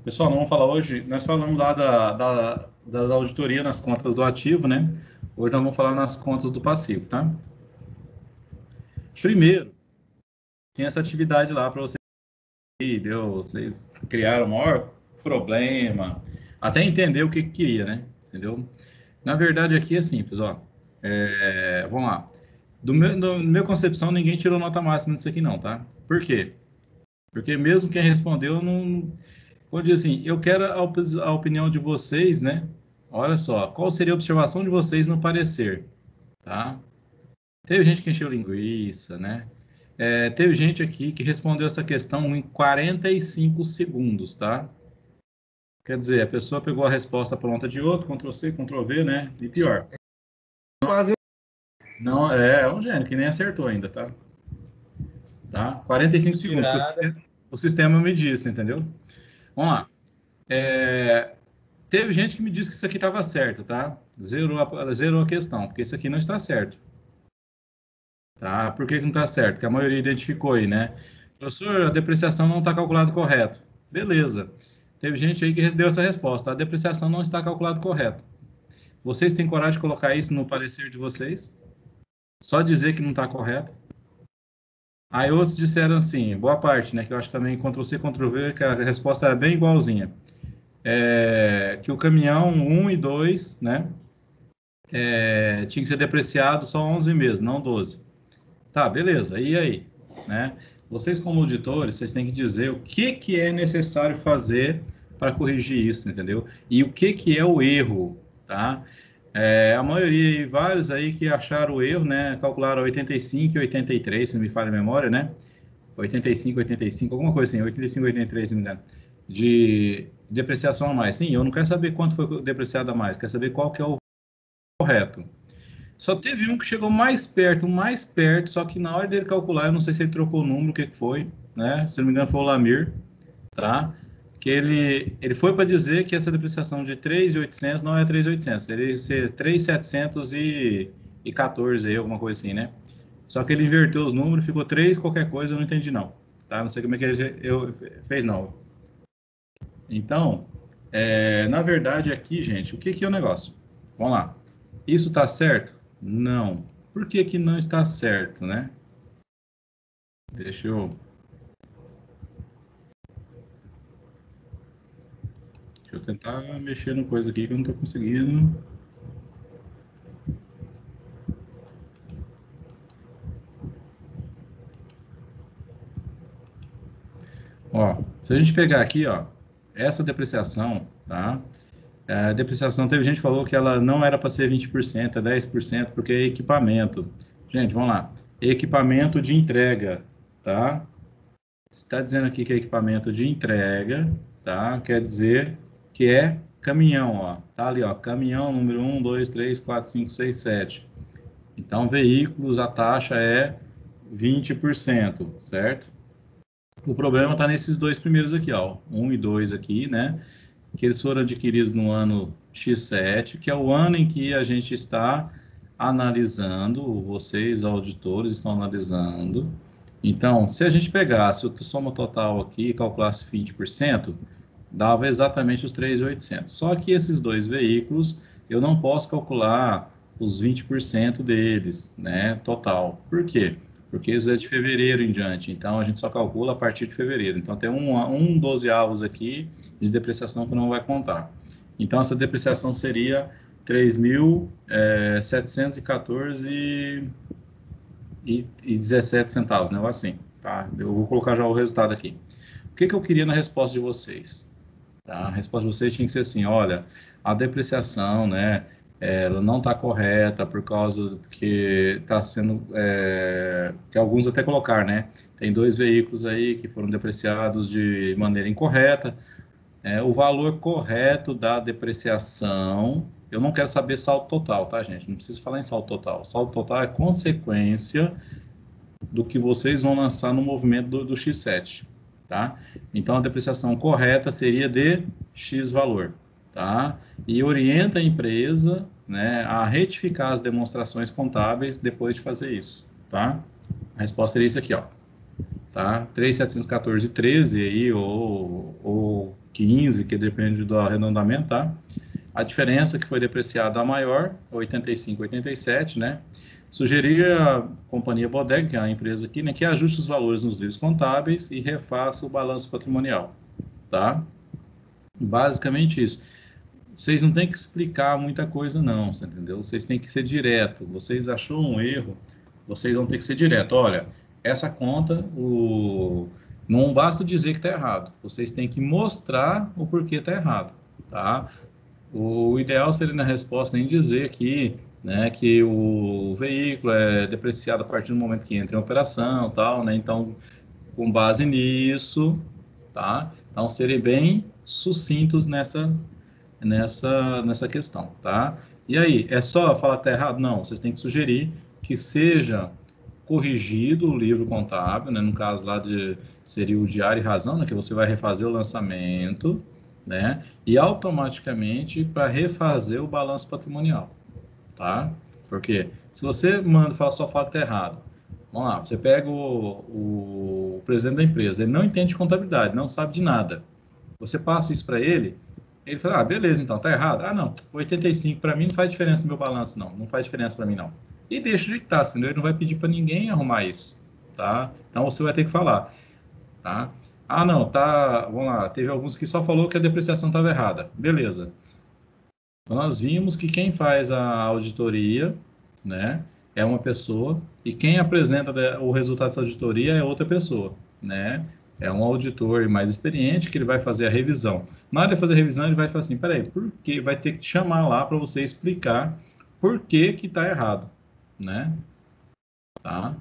Pessoal, não vamos falar hoje, nós falamos lá da auditoria nas contas do ativo, né? Hoje nós vamos falar nas contas do passivo, tá? Primeiro, tem essa atividade lá para vocês, vocês criaram o maior problema, até entender o que queria, né? Entendeu? Na verdade, aqui é simples, ó. Vamos lá. Do meu concepção, ninguém tirou nota máxima disso aqui, não, tá? Por quê? Porque mesmo quem respondeu, não. Quando diz assim, eu quero a opinião de vocês, né? Olha só, qual seria a observação de vocês no parecer, tá? Teve gente que encheu linguiça, né? Teve gente aqui que respondeu essa questão em 45 segundos, tá? Quer dizer, a pessoa pegou a resposta pronta de outro, Ctrl+C, Ctrl+V, né? E pior. Quase. Não, é um gênio que nem acertou ainda, tá? 45 segundos, o sistema me disse, entendeu? Vamos lá. Teve gente que me disse que isso aqui estava certo, tá? Zerou a questão, porque isso aqui não está certo. Tá? Por que não está certo? Porque a maioria identificou aí, né? Professor, a depreciação não está calculado correto. Beleza. Teve gente aí que deu essa resposta. A depreciação não está calculado correto. Vocês têm coragem de colocar isso no parecer de vocês? Só dizer que não está correto? Aí outros disseram assim, boa parte, né? Que eu acho também Ctrl+C, Ctrl+V, que a resposta era bem igualzinha. Que o caminhão 1 e 2, né? Tinha que ser depreciado só 11 meses, não 12. Tá, beleza. E aí? Né? Vocês, como auditores, vocês têm que dizer o que é necessário fazer para corrigir isso, entendeu? E o que é o erro, tá? A maioria, vários aí que acharam o erro, né? Calcularam 85 e 83, se não me falha a memória, né? 85, 85, alguma coisa assim, 85, 83, se não me engano, de depreciação a mais. Sim, eu não quero saber quanto foi depreciado a mais, quero saber qual que é o correto. Só teve um que chegou mais perto, só que na hora dele calcular, eu não sei se ele trocou o número, o que foi, né? Se não me engano foi o Lamir, tá? Que ele foi para dizer que essa depreciação de 3.800 não é 3.800, seria ser 3.714 aí, alguma coisa assim, né? Só que ele inverteu os números, ficou 3 qualquer coisa, eu não entendi não, tá? Não sei como é que ele fez não. Então, na verdade aqui, gente, o que é o negócio? Vamos lá. Isso está certo? Não. Por que que não está certo, né? Deixa eu tentar mexer no coisa aqui que eu não estou conseguindo. Ó, se a gente pegar aqui, ó, essa depreciação, tá? A depreciação, teve gente que falou que ela não era para ser 20%, é 10%, porque é equipamento. Gente, vamos lá. Equipamento de entrega, tá? Se está dizendo aqui que é equipamento de entrega, tá? Quer dizer que é caminhão, ó. Tá ali, ó, caminhão número 1, 2, 3, 4, 5, 6, 7. Então, veículos, a taxa é 20%, certo? O problema está nesses dois primeiros aqui, ó, 1 e 2 aqui, né? Que eles foram adquiridos no ano X7, que é o ano em que a gente está analisando, vocês, auditores, estão analisando. Então, se a gente pegasse o soma total aqui e calculasse 20%, dava exatamente os 3.800. Só que esses dois veículos, eu não posso calcular os 20% deles, né, total. Por quê? Porque isso é de fevereiro em diante, então a gente só calcula a partir de fevereiro. Então tem um 12avos aqui de depreciação que não vai contar. Então essa depreciação seria 3.714,17 centavos, né? Assim, tá? Eu vou colocar já o resultado aqui. O que eu queria na resposta de vocês? Tá? A resposta de vocês tinha que ser assim, olha, a depreciação, né, ela não está correta por causa que está sendo, que alguns até colocaram, né, tem 2 veículos aí que foram depreciados de maneira incorreta, o valor correto da depreciação, eu não quero saber saldo total, tá, gente, não precisa falar em saldo total é consequência do que vocês vão lançar no movimento do X7, tá? Então, a depreciação correta seria de X valor, tá? E orienta a empresa, né, a retificar as demonstrações contábeis depois de fazer isso, tá? A resposta seria isso aqui, ó, tá? 3.714,13 aí, ou 15, que depende do arredondamento, tá? A diferença que foi depreciada a maior, 85, 87, né? Sugerir à companhia Bodeg, que é a empresa aqui, né, que ajuste os valores nos livros contábeis e refaça o balanço patrimonial, tá? Basicamente isso. Vocês não têm que explicar muita coisa, não, você entendeu? Vocês têm que ser direto. Vocês achou um erro, vocês vão ter que ser direto. Olha, essa conta, não basta dizer que está errado. Vocês têm que mostrar o porquê está errado, tá? O ideal seria na resposta em dizer que, né, que o veículo é depreciado a partir do momento que entra em operação, tal, né? Então, com base nisso, tá? Então, serem bem sucintos nessa questão, tá? E aí, é só falar que está errado? Não, vocês têm que sugerir que seja corrigido o livro contábil, né? No caso lá seria o diário e razão, né? Que você vai refazer o lançamento, né? E automaticamente para refazer o balanço patrimonial, tá? Porque se você só fala que está errado, vamos lá, você pega o presidente da empresa, ele não entende de contabilidade, não sabe de nada. Você passa isso para ele, ele fala, beleza, então, tá errado. Ah, não, 85 para mim não faz diferença no meu balanço, não faz diferença para mim, não. E deixa de estar, entendeu? Ele não vai pedir para ninguém arrumar isso, tá? Então, você vai ter que falar, tá? Ah, não, tá, vamos lá, teve alguns que só falou que a depreciação estava errada. Beleza. Nós vimos que quem faz a auditoria, né, é uma pessoa, e quem apresenta o resultado dessa auditoria é outra pessoa, né? É um auditor mais experiente que ele vai fazer a revisão. Na hora de fazer a revisão, ele vai falar assim, peraí, por que? Vai ter que te chamar lá para você explicar por que que está errado, né? Tá?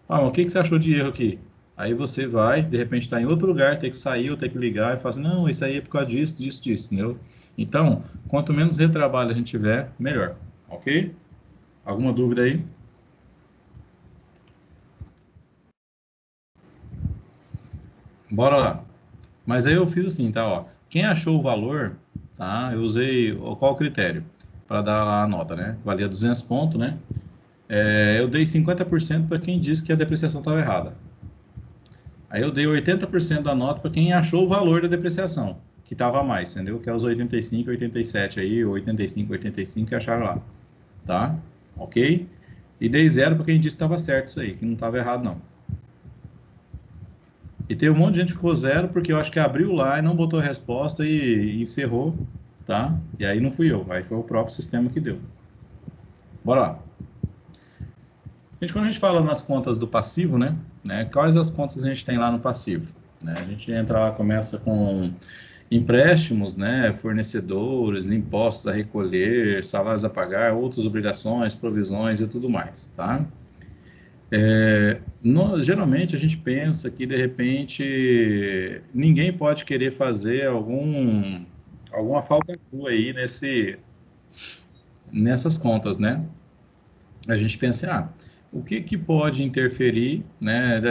Ah, mas o que que você achou de erro aqui? Aí você vai, de repente está em outro lugar, tem que sair ou tem que ligar e falar assim, não, isso aí é por causa disso, disso, disso, entendeu? Então, quanto menos retrabalho a gente tiver, melhor, ok? Alguma dúvida aí? Bora lá. Mas aí eu fiz assim, tá, ó. Quem achou o valor, tá? Eu usei qual o critério para dar lá a nota, né? Valia 200 pontos, né? Eu dei 50% para quem disse que a depreciação estava errada. Aí eu dei 80% da nota para quem achou o valor da depreciação, que estava a mais, entendeu? Que é os 85, 87 aí, 85, 85 que acharam lá, tá? Ok? E dei zero para quem disse que estava certo isso aí, que não estava errado não. E tem um monte de gente que ficou zero porque eu acho que abriu lá e não botou a resposta e encerrou, tá? E aí não fui eu, aí foi o próprio sistema que deu. Bora lá. Gente, quando a gente fala nas contas do passivo, né, quais as contas a gente tem lá no passivo? Né? A gente entra lá, começa com empréstimos, né, fornecedores, impostos a recolher, salários a pagar, outras obrigações, provisões e tudo mais, tá? Geralmente a gente pensa que de repente ninguém pode querer fazer alguma falcatrua aí nessas contas, né? A gente pensa, o que que pode interferir, né,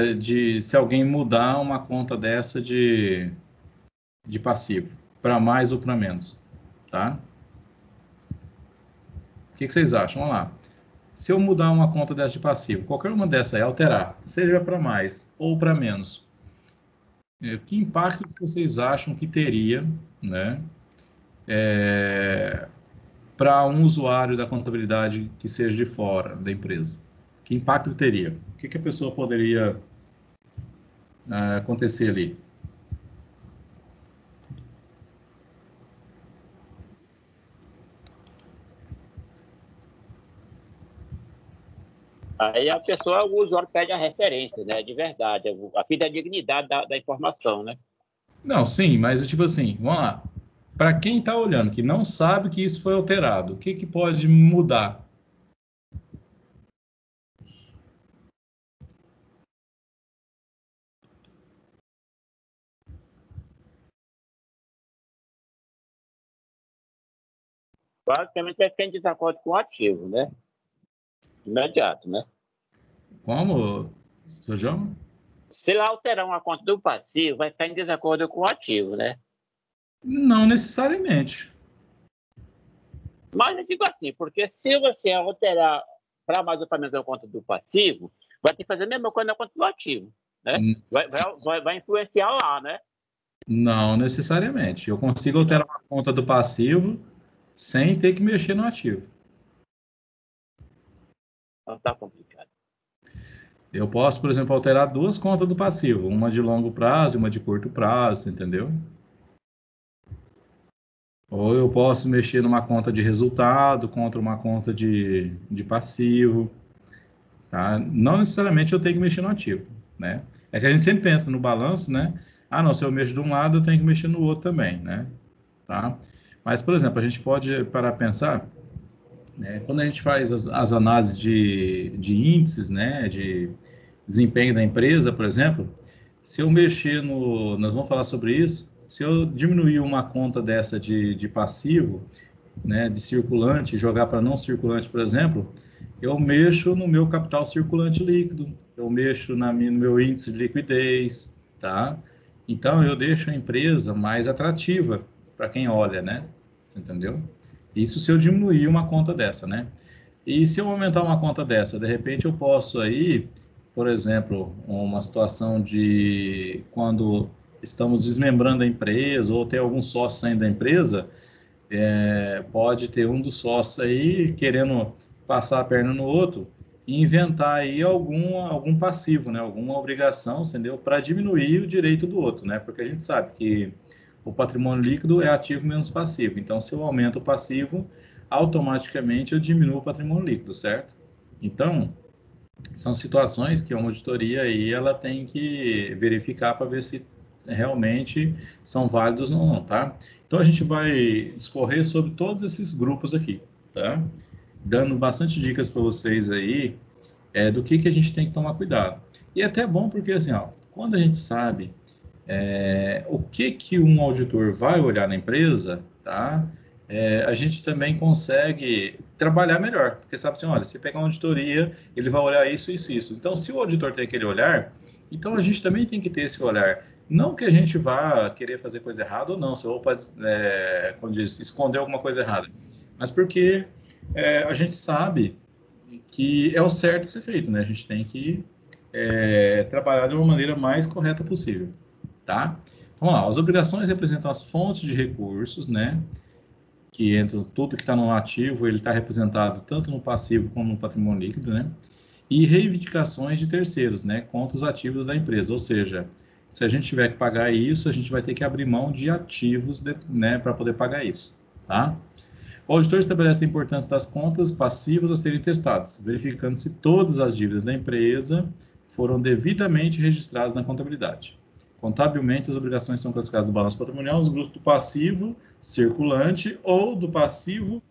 se alguém mudar uma conta dessa de passivo, para mais ou para menos, tá? O que que vocês acham? Vamos lá. Se eu mudar uma conta dessa de passivo, qualquer uma dessas aí, alterar, seja para mais ou para menos, que impacto que vocês acham que teria, né, para um usuário da contabilidade que seja de fora da empresa? Que impacto teria? O que que a pessoa poderia acontecer ali? Aí a pessoa, o usuário pede a referência, né? De verdade, a fidedignidade da informação, né? Não, sim, mas tipo assim, vamos lá. Para quem está olhando, que não sabe que isso foi alterado, o que que pode mudar? Basicamente é ficar em desacordo com o ativo, né? Imediato, né? Como, Sr. João? Se lá alterar uma conta do passivo, vai ficar em desacordo com o ativo, né? Não necessariamente. Mas eu digo assim, porque se você alterar para mais ou para menos a conta do passivo, vai ter que fazer a mesma coisa na conta do ativo, né? Vai influenciar lá, né? Não necessariamente. Eu consigo alterar uma conta do passivo sem ter que mexer no ativo. Não está complicado. Eu posso, por exemplo, alterar duas contas do passivo, uma de longo prazo e uma de curto prazo, entendeu? Ou eu posso mexer numa conta de resultado contra uma conta de passivo, tá? Não necessariamente eu tenho que mexer no ativo, né? É que a gente sempre pensa no balanço, né? Ah, não, se eu mexo de um lado, eu tenho que mexer no outro também, né? Tá? Mas, por exemplo, a gente pode parar a pensar, né? Quando a gente faz as análises de índices, né? De desempenho da empresa, por exemplo, se eu mexer no... Nós vamos falar sobre isso. Se eu diminuir uma conta dessa de passivo, né, de circulante, jogar para não circulante, por exemplo, eu mexo no meu capital circulante líquido, eu mexo no meu índice de liquidez, tá? Então, eu deixo a empresa mais atrativa para quem olha, né? Você entendeu? Isso se eu diminuir uma conta dessa, né? E se eu aumentar uma conta dessa, de repente eu posso aí, por exemplo, uma situação de quando estamos desmembrando a empresa ou tem algum sócio saindo da empresa, pode ter um dos sócios aí querendo passar a perna no outro e inventar aí algum passivo, né? Alguma obrigação, entendeu? Para diminuir o direito do outro, né? Porque a gente sabe que o patrimônio líquido é ativo menos passivo. Então, se eu aumento o passivo, automaticamente eu diminuo o patrimônio líquido, certo? Então, são situações que uma auditoria aí ela tem que verificar para ver se realmente são válidos ou não, tá? Então a gente vai discorrer sobre todos esses grupos aqui, tá? Dando bastante dicas para vocês aí do que a gente tem que tomar cuidado. E é até bom porque assim, ó, quando a gente sabe o que um auditor vai olhar na empresa, tá? A gente também consegue trabalhar melhor, porque sabe assim, olha, se pegar uma auditoria, ele vai olhar isso, isso, isso. Então, se o auditor tem aquele olhar, então a gente também tem que ter esse olhar. Não que a gente vá querer fazer coisa errada ou não, se ou pode, como diz, esconder alguma coisa errada, mas porque a gente sabe que é o certo a ser feito, né? A gente tem que trabalhar de uma maneira mais correta possível. Tá? Então, vamos lá, as obrigações representam as fontes de recursos, né? Que entra tudo que está no ativo, ele está representado tanto no passivo como no patrimônio líquido, né? E reivindicações de terceiros, né? Contra os ativos da empresa, ou seja, se a gente tiver que pagar isso, a gente vai ter que abrir mão de ativos, né, para poder pagar isso, tá? O auditor estabelece a importância das contas passivas a serem testadas, verificando se todas as dívidas da empresa foram devidamente registradas na contabilidade. Contabilmente, as obrigações são classificadas no balanço patrimonial nos grupos do passivo circulante ou do passivo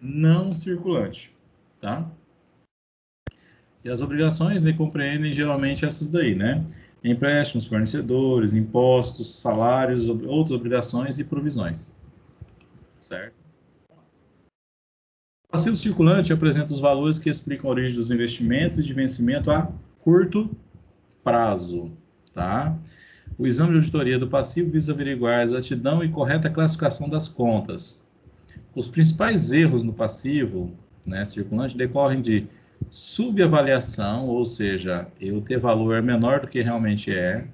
não circulante, tá? E as obrigações, né, compreendem geralmente essas daí, né? Empréstimos, fornecedores, impostos, salários, outras obrigações e provisões, certo? O passivo circulante apresenta os valores que explicam a origem dos investimentos e de vencimento a curto prazo, tá? O exame de auditoria do passivo visa averiguar a exatidão e correta classificação das contas. Os principais erros no passivo, né, circulante, decorrem de subavaliação, ou seja, eu ter valor menor do que realmente é,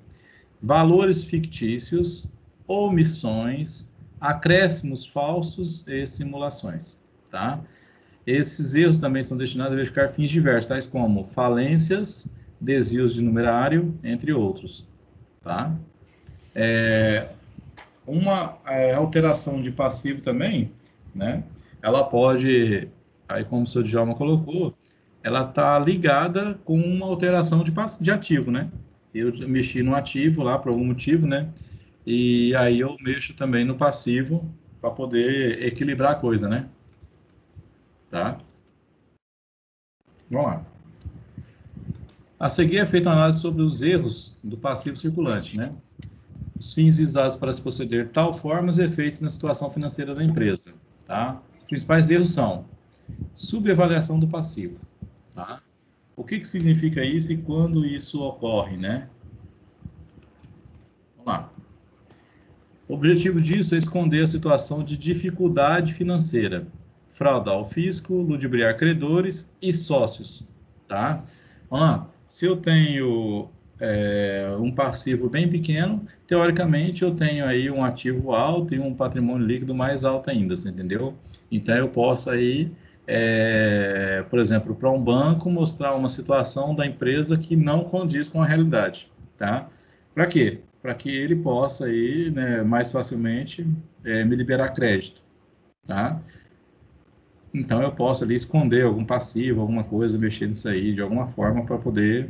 valores fictícios, omissões, acréscimos falsos e simulações, tá? Esses erros também são destinados a verificar fins diversos, tais como falências, desvios de numerário, entre outros, tá? Uma alteração de passivo também, né? Ela pode, aí como o seu Djalma colocou, ela está ligada com uma alteração de ativo, né? Eu mexi no ativo lá por algum motivo, né? E aí eu mexo também no passivo para poder equilibrar a coisa, né? Tá? Vamos lá. A seguir é feita uma análise sobre os erros do passivo circulante, né? Os fins visados para se proceder tal forma os efeitos na situação financeira da empresa, tá? Os principais erros são subavaliação do passivo, tá? O que significa isso e quando isso ocorre, né? Vamos lá. O objetivo disso é esconder a situação de dificuldade financeira, fraudar o fisco, ludibriar credores e sócios, tá? Vamos lá. Se eu tenho um passivo bem pequeno, teoricamente eu tenho aí um ativo alto e um patrimônio líquido mais alto ainda, você entendeu? Então eu posso aí, por exemplo, para um banco mostrar uma situação da empresa que não condiz com a realidade, tá? Para quê? Para que ele possa aí, né, mais facilmente me liberar crédito, tá? Então eu posso ali esconder algum passivo, alguma coisa, mexer nisso aí de alguma forma para poder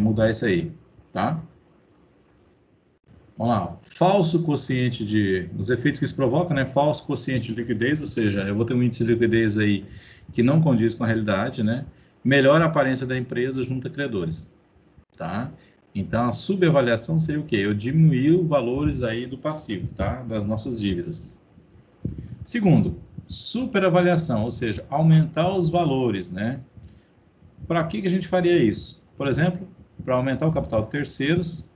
mudar isso aí, tá? Vamos lá. Falso quociente de... Os efeitos que isso provoca, né? Falso quociente de liquidez, ou seja, eu vou ter um índice de liquidez aí que não condiz com a realidade, né? Melhora a aparência da empresa junto a credores, tá? Então, a subavaliação seria o quê? Eu diminuir os valores aí do passivo, tá? Das nossas dívidas. Segundo, superavaliação, ou seja, aumentar os valores, né? Para que a gente faria isso? Por exemplo, para aumentar o capital de terceiros,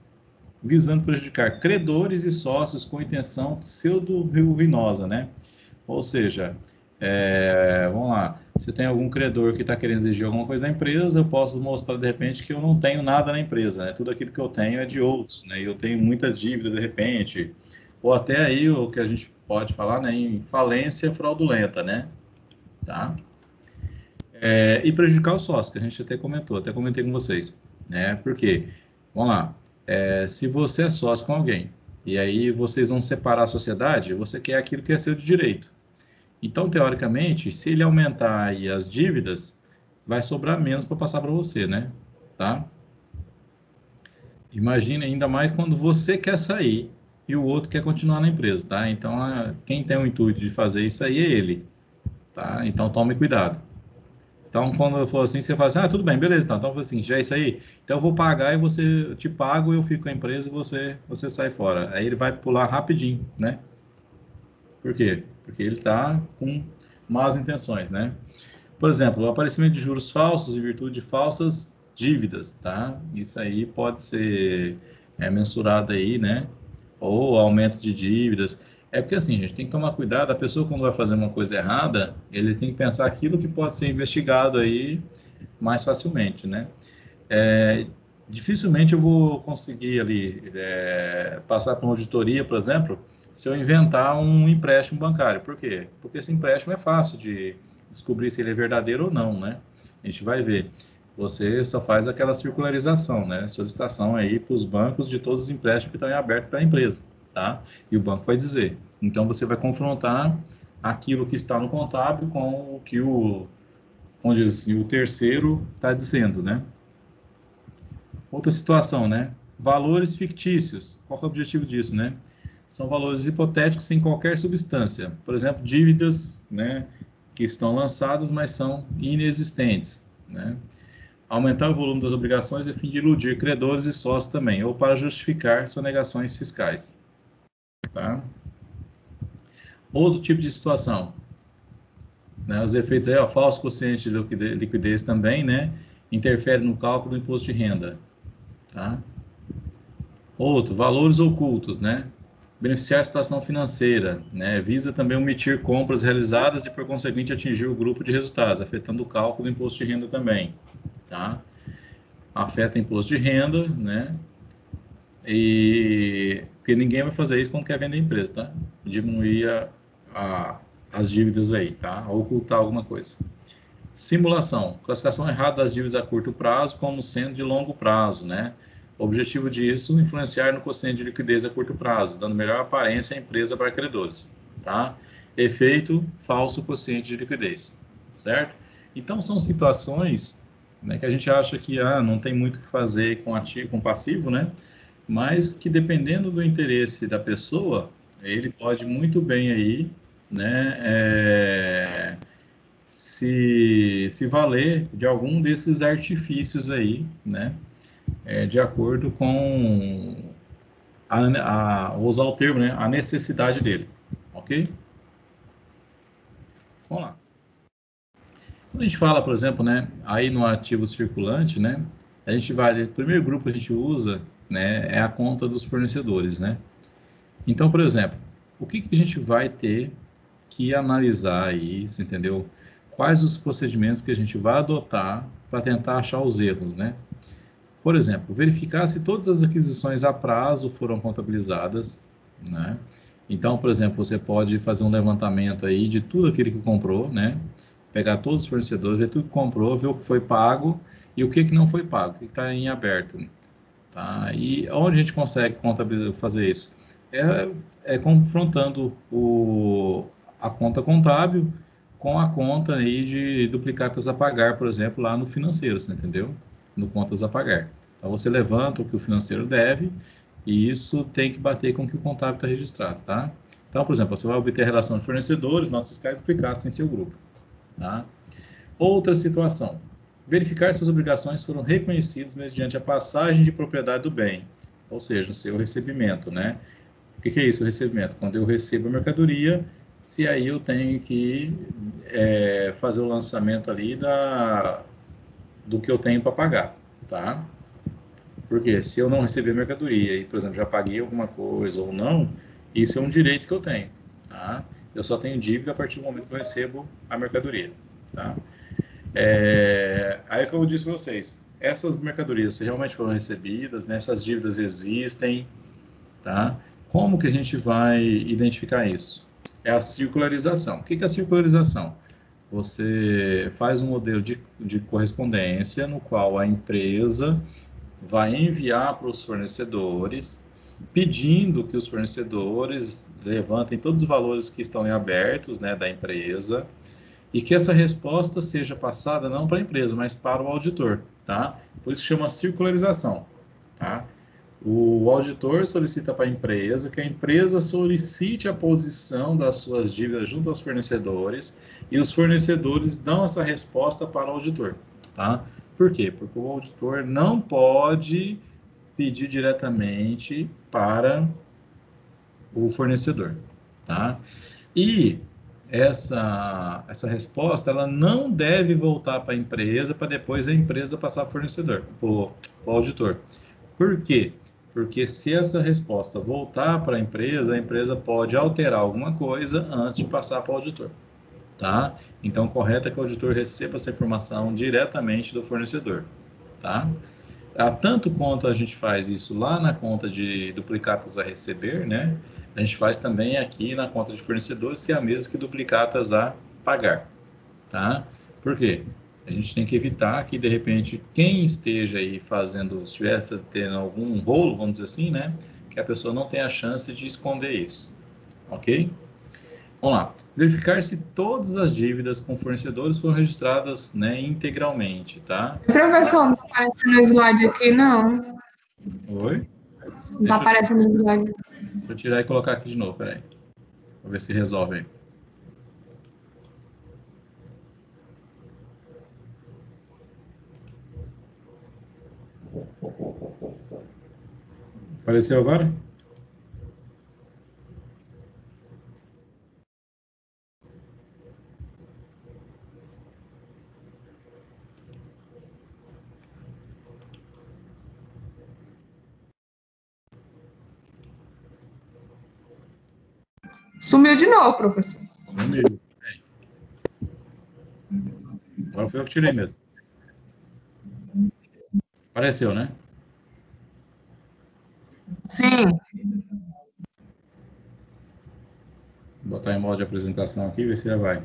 visando prejudicar credores e sócios com intenção pseudo-ruinosa, né? Ou seja, vamos lá, se tem algum credor que está querendo exigir alguma coisa da empresa, eu posso mostrar de repente que eu não tenho nada na empresa, né? Tudo aquilo que eu tenho é de outros, né? E eu tenho muita dívida de repente, ou até aí o que a gente pode falar, né, em falência fraudulenta, né? Tá? E prejudicar o sócio, que a gente até comentou, até comentei com vocês, né? Porque, vamos lá, se você é sócio com alguém e aí vocês vão separar a sociedade, você quer aquilo que é seu de direito. Então, teoricamente, se ele aumentar aí as dívidas, vai sobrar menos para passar para você, né? Tá? Imagina ainda mais quando você quer sair e o outro quer continuar na empresa, tá? Então, quem tem o intuito de fazer isso aí é ele, tá? Então, tome cuidado. Então, quando eu for assim, você fala assim, tudo bem, beleza, então. Então, assim, já é isso aí. Então, eu vou pagar e eu te pago, eu fico com a empresa e você sai fora. Aí ele vai pular rapidinho, né? Por quê? Porque ele está com más intenções, né? Por exemplo, o aparecimento de juros falsos em virtude de falsas dívidas, tá? Isso aí pode ser mensurado aí, né? Ou aumento de dívidas. É porque assim, gente, tem que tomar cuidado. A pessoa, quando vai fazer uma coisa errada, ele tem que pensar aquilo que pode ser investigado aí mais facilmente, né? É, dificilmente eu vou conseguir ali passar por uma auditoria, por exemplo, se eu inventar um empréstimo bancário. Por quê? Porque esse empréstimo é fácil de descobrir se ele é verdadeiro ou não, né? A gente vai ver. Você só faz aquela circularização, né? Solicitação aí para os bancos de todos os empréstimos que estão em aberto para a empresa, tá? E o banco vai dizer. Então você vai confrontar aquilo que está no contábil com o que onde assim, o terceiro está dizendo, né? Outra situação, né? Valores fictícios. Qual é o objetivo disso, né? São valores hipotéticos sem qualquer substância. Por exemplo, dívidas, né, que estão lançadas, mas são inexistentes, né? Aumentar o volume das obrigações a fim de iludir credores e sócios também, ou para justificar sonegações fiscais, tá? Outro tipo de situação, né? Os efeitos aí, ó, falso quociente de liquidez também, né? Interfere no cálculo do imposto de renda, tá? Outro, valores ocultos, né? Beneficiar a situação financeira, né? Visa também omitir compras realizadas e, por conseguinte, atingir o grupo de resultados, afetando o cálculo do imposto de renda também, tá? Afeta o imposto de renda, né? E porque ninguém vai fazer isso quando quer vender a empresa, tá? Diminuir as dívidas aí, tá? Ou ocultar alguma coisa. Simulação, classificação errada das dívidas a curto prazo como sendo de longo prazo, né? O objetivo disso, influenciar no quociente de liquidez a curto prazo, dando melhor aparência à empresa para credores, tá? Efeito falso quociente de liquidez, certo? Então, são situações, né, que a gente acha que não tem muito o que fazer com ativo, com passivo, né? Mas que dependendo do interesse da pessoa, ele pode muito bem aí, né, se valer de algum desses artifícios aí, né, de acordo com vou usar o termo, né, a necessidade dele, ok? Vamos lá. Quando a gente fala, por exemplo, né, aí no ativo circulante, né, a gente vai, o primeiro grupo que a gente usa, né, é a conta dos fornecedores, né? Então, por exemplo, o que a gente vai ter que analisar aí, você entendeu? Quais os procedimentos que a gente vai adotar para tentar achar os erros, né? Por exemplo, verificar se todas as aquisições a prazo foram contabilizadas, né? Então, por exemplo, você pode fazer um levantamento aí de tudo aquilo que comprou, né? Pegar todos os fornecedores, ver tudo que comprou, ver o que foi pago e o que não foi pago, o que está em aberto, tá? E onde a gente consegue fazer isso? É confrontando a conta contábil com a conta aí de duplicatas a pagar, por exemplo, lá no financeiro, você entendeu? No contas a pagar. Então, você levanta o que o financeiro deve e isso tem que bater com o que o contábil está registrado, tá? Então, por exemplo, você vai obter a relação de fornecedores, nossos fiscais duplicados em seu grupo, tá? Outra situação. Verificar se as obrigações foram reconhecidas mediante a passagem de propriedade do bem, ou seja, o seu recebimento, né? O que é isso, o recebimento? Quando eu recebo a mercadoria, se aí eu tenho que fazer o lançamento ali do que eu tenho para pagar, tá? Porque se eu não receber a mercadoria e, por exemplo, já paguei alguma coisa ou não, isso é um direito que eu tenho, tá? Eu só tenho dívida a partir do momento que eu recebo a mercadoria, tá? Aí que eu disse para vocês, essas mercadorias realmente foram recebidas, né? Essas dívidas existem, tá? Como que a gente vai identificar isso? É a circularização. O que é a circularização? Você faz um modelo de correspondência no qual a empresa vai enviar para os fornecedores, pedindo que os fornecedores levantem todos os valores que estão em abertos, né, da empresa, e que essa resposta seja passada não para a empresa, mas para o auditor, tá? Por isso chama circularização, tá? O auditor solicita para a empresa que a empresa solicite a posição das suas dívidas junto aos fornecedores e os fornecedores dão essa resposta para o auditor, tá? Por quê? Porque o auditor não pode pedir diretamente para o fornecedor, tá? E essa resposta ela não deve voltar para a empresa para depois a empresa passar para o fornecedor, para o auditor. Por quê? Porque se essa resposta voltar para a empresa pode alterar alguma coisa antes de passar para o auditor, tá? Então, o correto é que o auditor receba essa informação diretamente do fornecedor, tá? Tanto quanto a gente faz isso lá na conta de duplicatas a receber, né? A gente faz também aqui na conta de fornecedores, que é a mesma que duplicatas a pagar, tá? Por quê? A gente tem que evitar que, de repente, quem esteja aí estiver tendo algum rolo, vamos dizer assim, né? Que a pessoa não tenha a chance de esconder isso, ok? Vamos lá. Verificar se todas as dívidas com fornecedores foram registradas, né, integralmente, tá? Professor, não está aparecendo no slide aqui, não. Oi? Não está aparecendo no slide. Deixa eu tirar e colocar aqui de novo, peraí. Vou ver se resolve aí. Apareceu agora? Sumiu de novo, professor. Sumiu. Agora foi eu que tirei mesmo. Apareceu, né? Sim. Vou botar em modo de apresentação aqui e ver se já vai.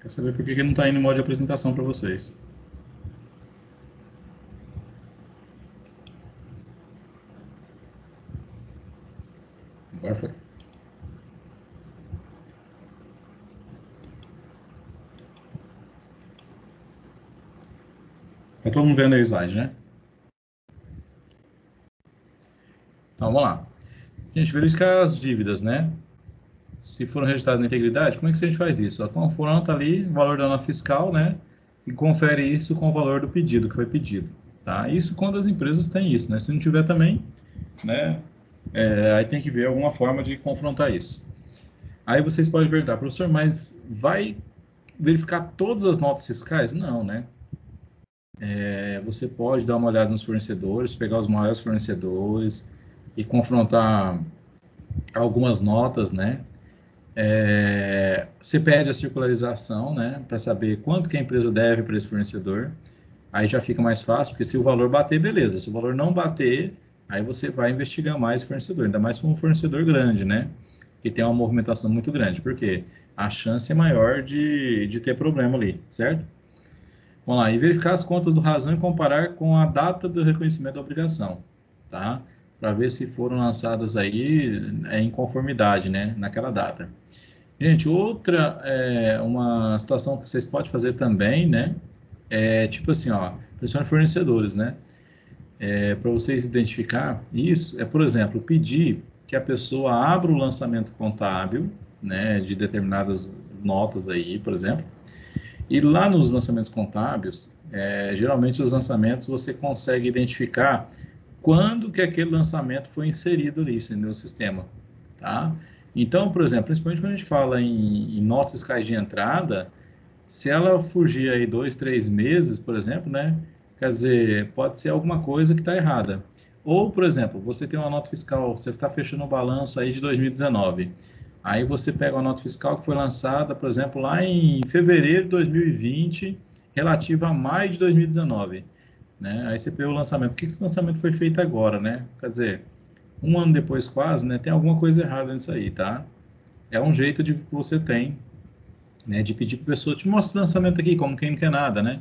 Quer saber por que não está indo em modo de apresentação para vocês? Agora foi. Tá todo mundo vendo aí o slide, né? Então, vamos lá. Gente, verificar as dívidas, né? Se foram registradas na integridade, como é que a gente faz isso? Ó, confronta ali o valor da nota fiscal, né? E confere isso com o valor do pedido, que foi pedido, tá? Isso quando as empresas têm isso, né? Se não tiver também, né? Aí tem que ver alguma forma de confrontar isso. Aí vocês podem perguntar, professor, mas vai verificar todas as notas fiscais? Não, né? Você pode dar uma olhada nos fornecedores, pegar os maiores fornecedores e confrontar algumas notas, né? Você pede a circularização, né? Para saber quanto que a empresa deve para esse fornecedor. Aí já fica mais fácil, porque se o valor bater, beleza. Se o valor não bater, aí você vai investigar mais o fornecedor, ainda mais para um fornecedor grande, né? Que tem uma movimentação muito grande, porque a chance é maior de ter problema ali, certo? Vamos lá, e verificar as contas do Razão e comparar com a data do reconhecimento da obrigação, tá? Para ver se foram lançadas aí em conformidade, né? Naquela data. Gente, outra, uma situação que vocês podem fazer também, né? É tipo assim, ó, principalmente fornecedores, né? Para vocês identificar isso, por exemplo, pedir que a pessoa abra o lançamento contábil, né, de determinadas notas aí, por exemplo, e lá nos lançamentos contábeis, geralmente os lançamentos você consegue identificar quando que aquele lançamento foi inserido ali no sistema, tá? Então, por exemplo, principalmente quando a gente fala em notas fiscais de entrada, se ela fugir aí 2, 3 meses, por exemplo, né? Quer dizer, pode ser alguma coisa que está errada. Ou, por exemplo, você tem uma nota fiscal, você está fechando o balanço aí de 2019. Aí você pega uma nota fiscal que foi lançada, por exemplo, lá em fevereiro de 2020, relativa a maio de 2019. Né? Aí você pegou o lançamento. Por que esse lançamento foi feito agora, né? Quer dizer, um ano depois quase, né? Tem alguma coisa errada nisso aí, tá? É um jeito de que você tem, né, de pedir para a pessoa, te mostra o lançamento aqui, como quem não quer nada, né?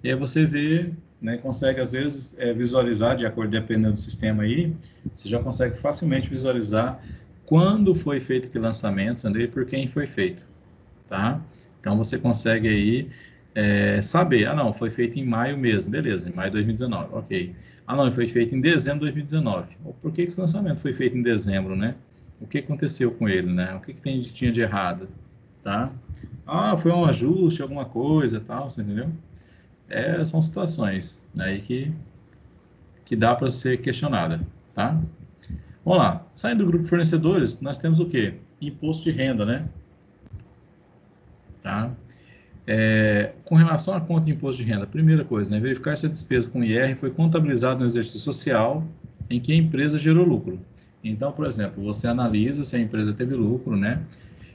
E aí você vê, né, consegue às vezes visualizar, de acordo, dependendo do sistema aí, você já consegue facilmente visualizar quando foi feito aquele lançamento, entendeu? E por quem foi feito, tá? Então você consegue aí saber, não, foi feito em maio mesmo, beleza, em maio de 2019, ok. Não, foi feito em dezembro de 2019. Por que esse lançamento foi feito em dezembro, né? O que aconteceu com ele, né? O que tinha de errado, tá? Foi um ajuste, alguma coisa, tal, você entendeu? São situações aí que dá para ser questionada, tá? Vamos lá. Saindo do grupo de fornecedores, nós temos o quê? Imposto de renda, né? Tá? Com relação à conta de imposto de renda, primeira coisa, né? Verificar se a despesa com IR foi contabilizada no exercício social em que a empresa gerou lucro. Então, por exemplo, você analisa se a empresa teve lucro, né?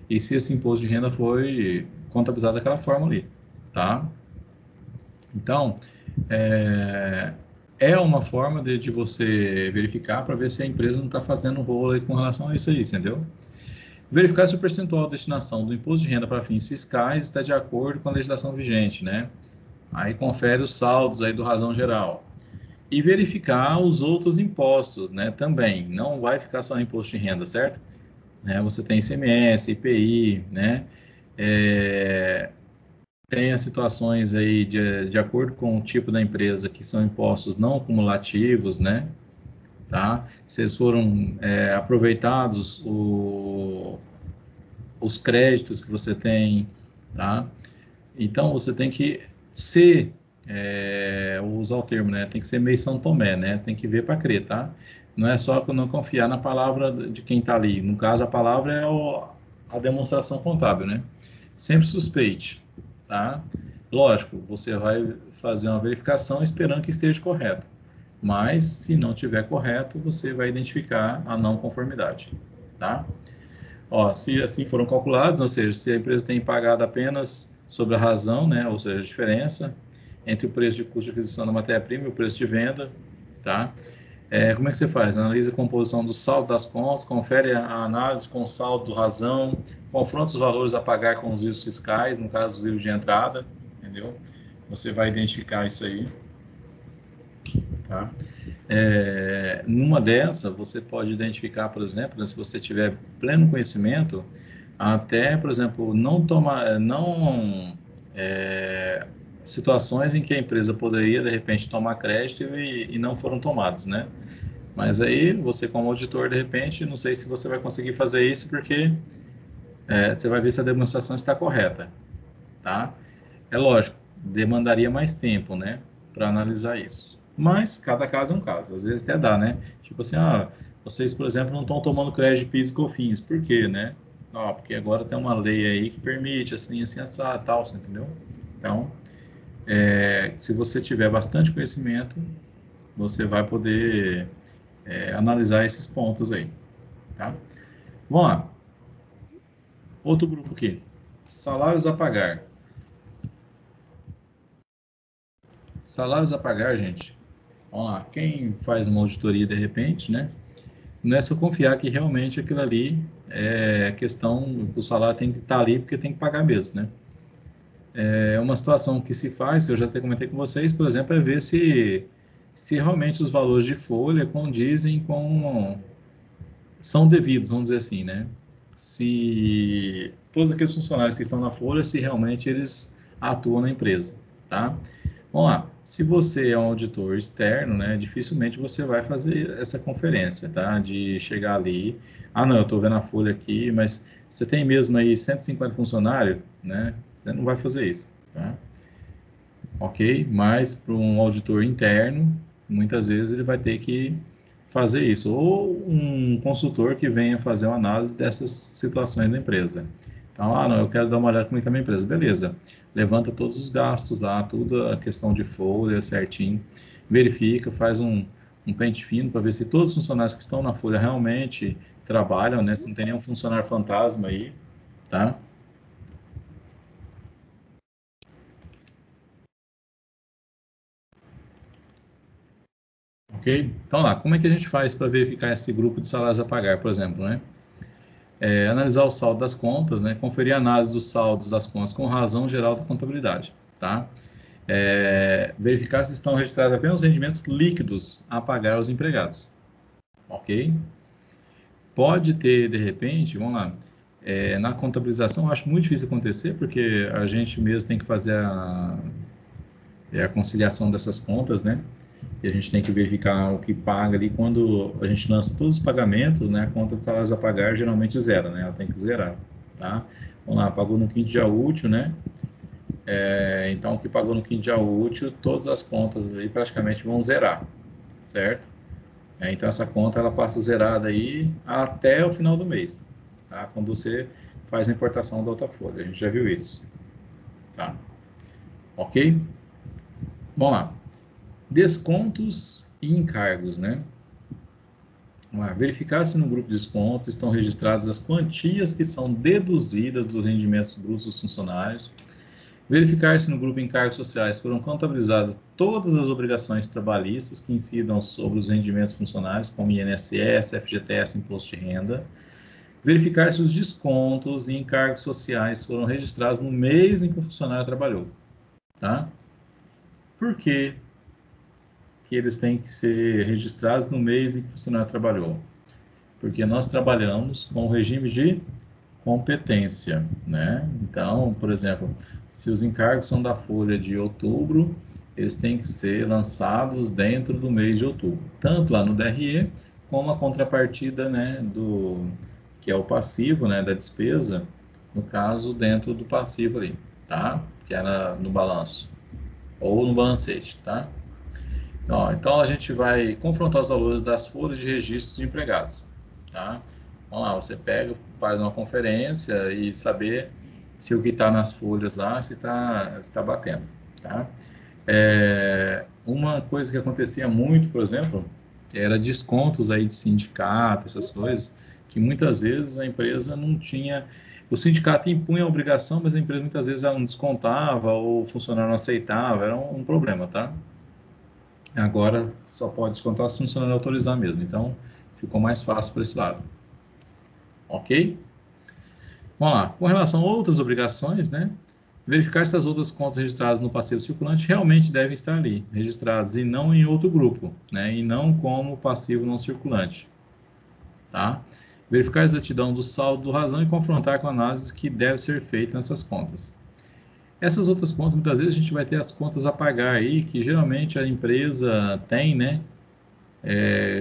E se esse imposto de renda foi contabilizado daquela forma ali, tá? Então, é uma forma de você verificar para ver se a empresa não está fazendo rolo aí com relação a isso aí, entendeu? Verificar se o percentual de destinação do imposto de renda para fins fiscais está de acordo com a legislação vigente, né? Aí confere os saldos aí do Razão Geral. E verificar os outros impostos, né? Também, não vai ficar só no imposto de renda, certo? Você tem ICMS, IPI, né? Tem as situações aí de acordo com o tipo da empresa, que são impostos não cumulativos, né? Tá? Se eles foram aproveitados os créditos que você tem, tá? Então, você tem que usar o termo, né? Tem que ser meio São Tomé, né? Tem que ver para crer, tá? Não é só não confiar na palavra de quem está ali. No caso, a palavra é a demonstração contábil, né? Sempre suspeite, tá? Lógico, você vai fazer uma verificação esperando que esteja correto. Mas, se não estiver correto, você vai identificar a não conformidade, tá? Se assim foram calculados, ou seja, se a empresa tem pagado apenas sobre a razão, né, ou seja, a diferença entre o preço de custo de aquisição da matéria-prima e o preço de venda, tá? Como é que você faz? Analisa a composição do saldo das contas, confere a análise com o saldo do razão, confronta os valores a pagar com os livros fiscais, no caso, os livros de entrada, entendeu? Você vai identificar isso aí, tá? Numa dessa, você pode identificar, por exemplo, né, se você tiver pleno conhecimento, até, por exemplo, situações em que a empresa poderia, de repente, tomar crédito e não foram tomados, né? Mas aí, você como auditor, de repente, não sei se você vai conseguir fazer isso, porque você vai ver se a demonstração está correta, tá? É lógico, demandaria mais tempo, né, para analisar isso. Mas cada caso é um caso, às vezes até dá, né? Tipo assim, vocês, por exemplo, não estão tomando crédito de PIS e COFINS, por quê, né? Porque agora tem uma lei aí que permite, assim, tal, você entendeu? Então, se você tiver bastante conhecimento, você vai poder analisar esses pontos aí, tá? Vamos lá. Outro grupo aqui. Salários a pagar. Salários a pagar, gente. Vamos lá. Quem faz uma auditoria de repente, né? Não é só confiar que realmente aquilo ali é questão, o salário tem que estar ali porque tem que pagar mesmo, né? É uma situação que se faz, eu já até comentei com vocês, por exemplo, é ver se realmente os valores de folha condizem com, são devidos, vamos dizer assim, né? Se todos aqueles funcionários que estão na folha, se realmente eles atuam na empresa, tá? Vamos lá, se você é um auditor externo, né, dificilmente você vai fazer essa conferência, tá? De chegar ali, não, eu estou vendo a folha aqui, mas você tem mesmo aí 150 funcionários, né? Você não vai fazer isso, tá? Ok? Mas para um auditor interno, muitas vezes ele vai ter que fazer isso, ou um consultor que venha fazer uma análise dessas situações da empresa. Então, não, eu quero dar uma olhada como está a minha empresa. Beleza, levanta todos os gastos lá, tudo a questão de folha certinho, verifica, faz um pente fino para ver se todos os funcionários que estão na folha realmente trabalham, né? Se não tem nenhum funcionário fantasma aí, tá? Ok? Então lá, como é que a gente faz para verificar esse grupo de salários a pagar, por exemplo, né? Analisar o saldo das contas, né? Conferir a análise dos saldos das contas com razão geral da contabilidade, tá? Verificar se estão registrados apenas os rendimentos líquidos a pagar aos empregados, ok? Pode ter, de repente, vamos lá, na contabilização, acho muito difícil acontecer, porque a gente mesmo tem que fazer a conciliação dessas contas, né? E a gente tem que verificar o que paga ali quando a gente lança todos os pagamentos, né? A conta de salários a pagar geralmente zera, né? Ela tem que zerar, tá? Vamos lá, pagou no quinto dia útil, né? Então, o que pagou no quinto dia útil, todas as contas aí praticamente vão zerar, certo? Então, essa conta ela passa zerada aí até o final do mês, tá? Quando você faz a importação da outra folha, a gente já viu isso, tá? Ok? Vamos lá. Descontos e encargos, né? Vamos lá. Verificar se no grupo de descontos estão registradas as quantias que são deduzidas dos rendimentos brutos dos funcionários. Verificar se no grupo encargos sociais foram contabilizadas todas as obrigações trabalhistas que incidam sobre os rendimentos funcionários, como INSS, FGTS, Imposto de Renda. Verificar se os descontos e encargos sociais foram registrados no mês em que o funcionário trabalhou, tá? Por quê que eles têm que ser registrados no mês em que o funcionário trabalhou? Porque nós trabalhamos com o regime de competência, né? Então, por exemplo, se os encargos são da folha de outubro, eles têm que ser lançados dentro do mês de outubro, tanto lá no DRE, como a contrapartida, né, que é o passivo, né, da despesa, no caso, dentro do passivo ali, tá? Que é no balanço, ou no balancete, tá? Então, a gente vai confrontar os valores das folhas de registro de empregados, tá? Vamos lá, você pega, faz uma conferência e saber se o que está nas folhas lá, se está batendo, tá? Uma coisa que acontecia muito, por exemplo, era descontos aí de sindicato, essas coisas, que muitas vezes a empresa não tinha... O sindicato impunha a obrigação, mas a empresa muitas vezes ela não descontava ou o funcionário não aceitava, era um problema, tá? Agora só pode descontar se o funcionário autorizar mesmo, então ficou mais fácil por esse lado. Ok? Vamos lá. Com relação a outras obrigações, né? Verificar se as outras contas registradas no passivo circulante realmente devem estar ali, registradas, e não em outro grupo, né? E não como passivo não circulante, tá? Verificar a exatidão do saldo do razão e confrontar com a análise que deve ser feita nessas contas. Essas outras contas, muitas vezes a gente vai ter as contas a pagar aí, que geralmente a empresa tem, né?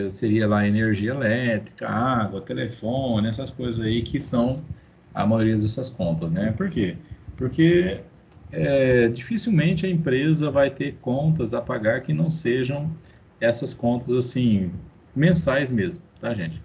Seria lá energia elétrica, água, telefone, essas coisas aí que são a maioria dessas contas, né? Por quê? Porque dificilmente a empresa vai ter contas a pagar que não sejam essas contas assim, mensais mesmo, tá, gente?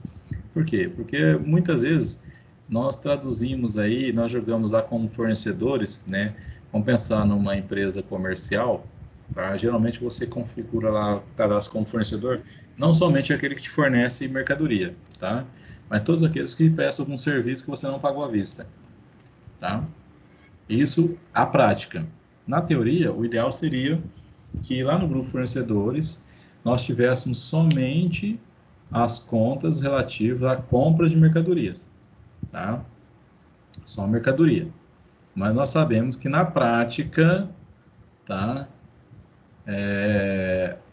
Por quê? Porque muitas vezes nós traduzimos aí, nós jogamos lá como fornecedores, né? Vamos pensar numa empresa comercial, tá? Geralmente você configura lá o cadastro como fornecedor, não somente aquele que te fornece mercadoria, tá? mas todos aqueles que prestam algum serviço que você não pagou à vista, tá? Isso a prática. Na teoria, o ideal seria que lá no grupo fornecedores nós tivéssemos somente as contas relativas à compra de mercadorias, tá? Só mercadoria. Mas nós sabemos que na prática, tá?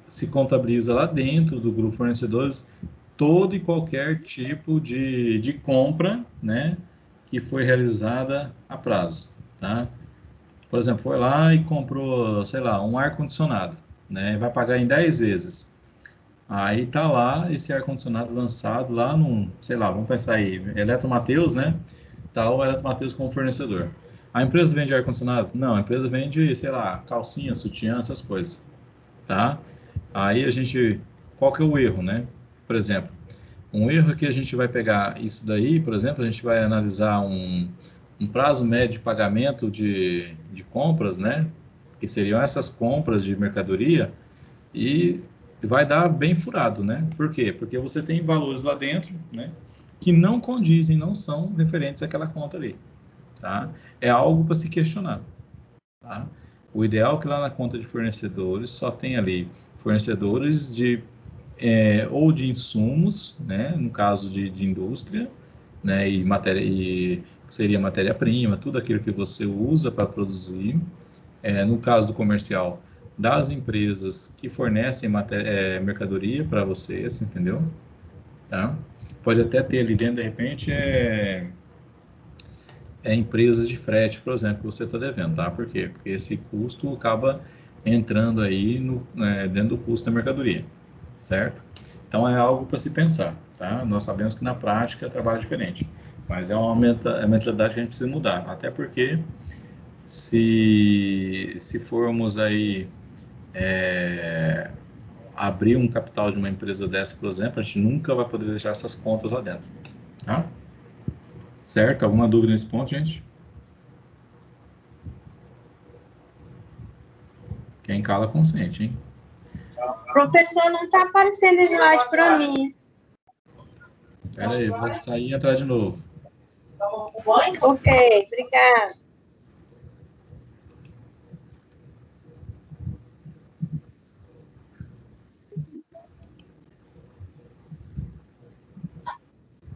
Se contabiliza lá dentro do grupo fornecedores todo e qualquer tipo de compra, né? Que foi realizada a prazo, tá? Por exemplo, foi lá e comprou, sei lá, um ar-condicionado, né? Vai pagar em 10 vezes. Aí tá lá esse ar-condicionado lançado lá num, sei lá, vamos pensar aí, Eletromatheus, né? Tá o Eletromatheus como fornecedor. A empresa vende ar-condicionado? Não, a empresa vende, sei lá, calcinha, sutiã, essas coisas, tá? Aí a gente, qual que é o erro, né? Por exemplo, um erro é que a gente vai pegar isso daí, por exemplo, a gente vai analisar um prazo médio de pagamento de compras, né? Que seriam essas compras de mercadoria, e vai dar bem furado, né? Por quê? Porque você tem valores lá dentro, né? Que não condizem, não são referentes àquela conta ali, tá? É algo para se questionar, tá? O ideal é que lá na conta de fornecedores só tem ali fornecedores de ou de insumos, né? No caso de indústria, né? E seria matéria-prima, tudo aquilo que você usa para produzir. No caso do comercial, das empresas que fornecem mercadoria para vocês, entendeu? Tá? Pode até ter ali dentro, de repente, empresas de frete, por exemplo, que você está devendo, tá? Por quê? Porque esse custo acaba entrando aí dentro do custo da mercadoria, certo? Então, é algo para se pensar, tá? Nós sabemos que na prática é trabalho diferente, mas é uma mentalidade que a gente precisa mudar, até porque se formos aí abrir um capital de uma empresa dessa, por exemplo, a gente nunca vai poder deixar essas contas lá dentro, tá? Certo? Alguma dúvida nesse ponto, gente? Quem cala consente, hein? Professor, não está aparecendo slide para mim. Espera aí, vou sair e entrar de novo. Ok, obrigada.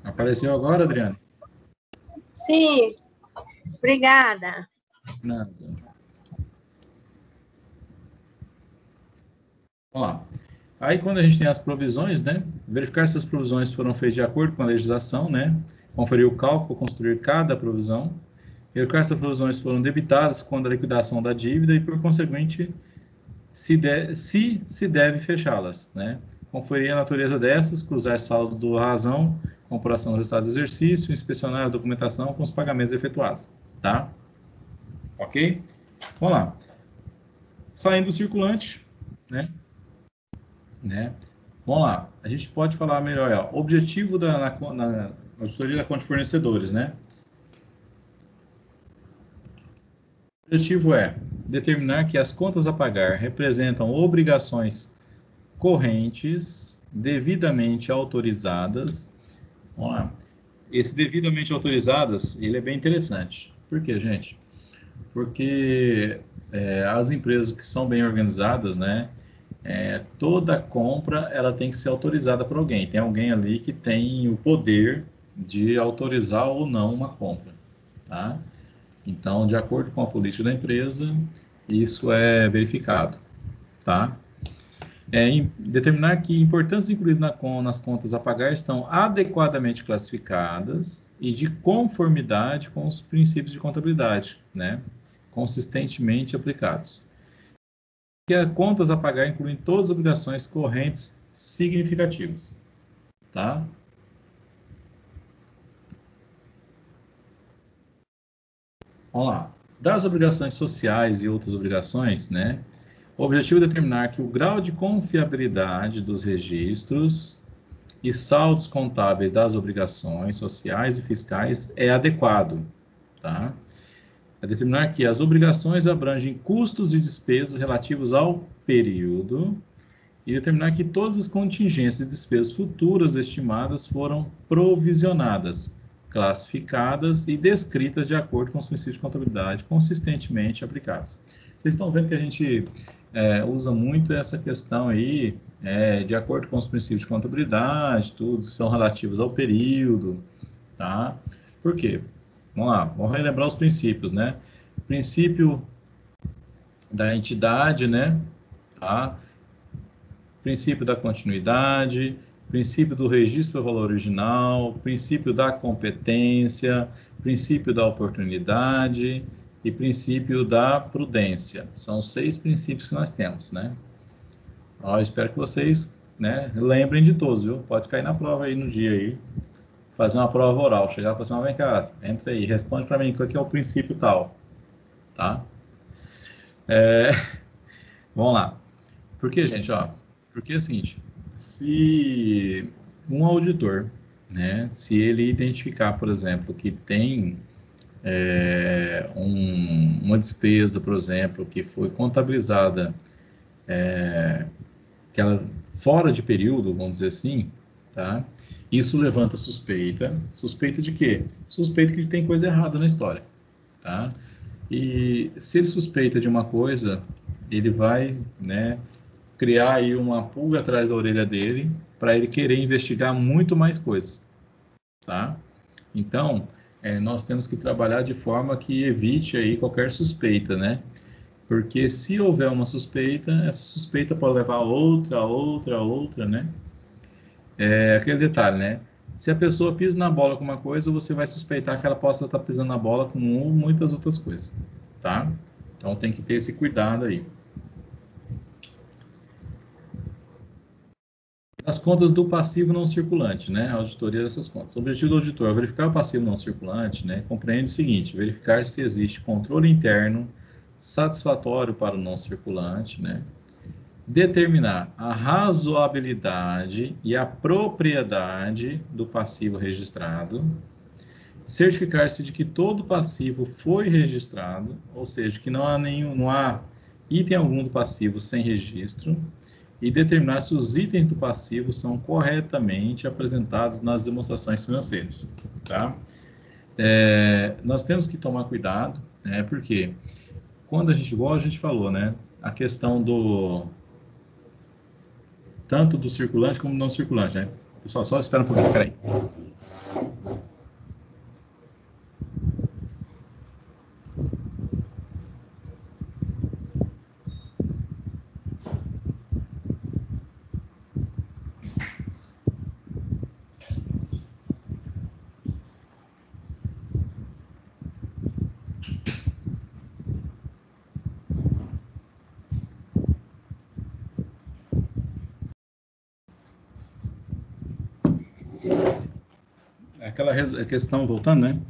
Apareceu agora, Adriano? Sim, obrigada. Nada. Vamos lá. Aí, quando a gente tem as provisões, né? Verificar se as provisões foram feitas de acordo com a legislação, né? Conferir o cálculo, construir cada provisão. Verificar se as provisões foram debitadas quando a liquidação da dívida e, por conseguinte, se deve fechá-las, né? Conferir a natureza dessas, cruzar saldos do razão, comparação do resultado do exercício, inspecionar a documentação com os pagamentos efetuados, tá? Ok? Vamos lá. Saindo do circulante, né? Vamos lá. A gente pode falar melhor, ó. Objetivo na auditoria da conta de fornecedores, né? O objetivo é determinar que as contas a pagar representam obrigações correntes devidamente autorizadas. Vamos lá. Esse devidamente autorizadas, ele é bem interessante. Por quê, gente? Porque as empresas que são bem organizadas, né? Toda compra ela tem que ser autorizada por alguém. Tem alguém ali que tem o poder de autorizar ou não uma compra, tá? Então, de acordo com a política da empresa, isso é verificado, tá? Determinar que importâncias incluídas nas contas a pagar estão adequadamente classificadas e de conformidade com os princípios de contabilidade, né? Consistentemente aplicados. Que as contas a pagar incluem todas as obrigações correntes significativas, tá? Vamos lá. Das obrigações sociais e outras obrigações, né? O objetivo é determinar que o grau de confiabilidade dos registros e saldos contábeis das obrigações sociais e fiscais é adequado, tá? É determinar que as obrigações abrangem custos e despesas relativos ao período e determinar que todas as contingências e despesas futuras estimadas foram provisionadas, classificadas e descritas de acordo com os princípios de contabilidade consistentemente aplicados. Vocês estão vendo que a gente usa muito essa questão aí, de acordo com os princípios de contabilidade, tudo, são relativos ao período, tá? Por quê? Vamos lá, vamos relembrar os princípios, né? Princípio da entidade, né? Tá? Princípio da continuidade, princípio do registro do valor original, princípio da competência, princípio da oportunidade e princípio da prudência. São 6 princípios que nós temos, né? Eu espero que vocês, né, lembrem de todos, viu? Pode cair na prova aí no dia aí, fazer uma prova oral, chegar e falar assim, vem cá, entra aí, responde para mim qual que é o princípio tal, tá? Vamos lá. Por que, gente, ó? Porque é o seguinte, se um auditor, né, se ele identificar, por exemplo, que tem uma despesa, por exemplo, que foi contabilizada que ela fora de período, vamos dizer assim, tá? Isso levanta suspeita. Suspeita de quê? Suspeita que tem coisa errada na história, tá? E se ele suspeita de uma coisa, ele vai, né, criar aí uma pulga atrás da orelha dele para ele querer investigar muito mais coisas, tá? Então, nós temos que trabalhar de forma que evite aí qualquer suspeita, né? Porque se houver uma suspeita, essa suspeita pode levar a outra, né? Aquele detalhe, né? Se a pessoa pisa na bola com uma coisa, você vai suspeitar que ela possa estar pisando na bola com muitas outras coisas, tá? Então tem que ter esse cuidado aí. As contas do passivo não circulante, né? A auditoria dessas contas. O objetivo do auditor é verificar o passivo não circulante, né? Compreende o seguinte, verificar se existe controle interno satisfatório para o não circulante, né? Determinar a razoabilidade e a propriedade do passivo registrado, certificar-se de que todo passivo foi registrado, ou seja, que não há item algum do passivo sem registro, e determinar se os itens do passivo são corretamente apresentados nas demonstrações financeiras, tá? Nós temos que tomar cuidado, né? Porque quando igual a gente falou, né? A questão tanto do circulante como do não circulante, né? Pessoal, só espera um pouquinho, peraí. Aquela questão, voltando, né?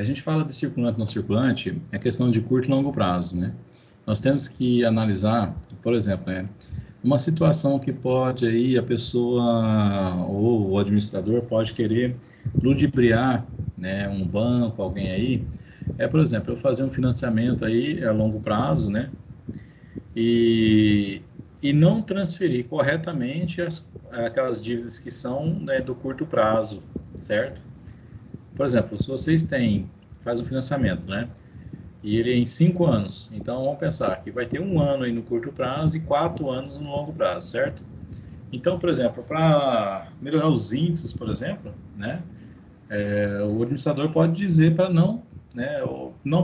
A gente fala de circulante e não circulante, é questão de curto e longo prazo, né? Nós temos que analisar, por exemplo, né? Uma situação que pode aí a pessoa ou o administrador pode querer ludibriar, né? Um banco, alguém aí, por exemplo, eu fazer um financiamento aí a longo prazo, né? E não transferir corretamente aquelas dívidas que são, né, do curto prazo, certo? Por exemplo, se vocês faz um financiamento, né? E ele é em 5 anos, então vamos pensar que vai ter 1 ano aí no curto prazo e 4 anos no longo prazo, certo? Então, por exemplo, para melhorar os índices, por exemplo, né? O administrador pode dizer para não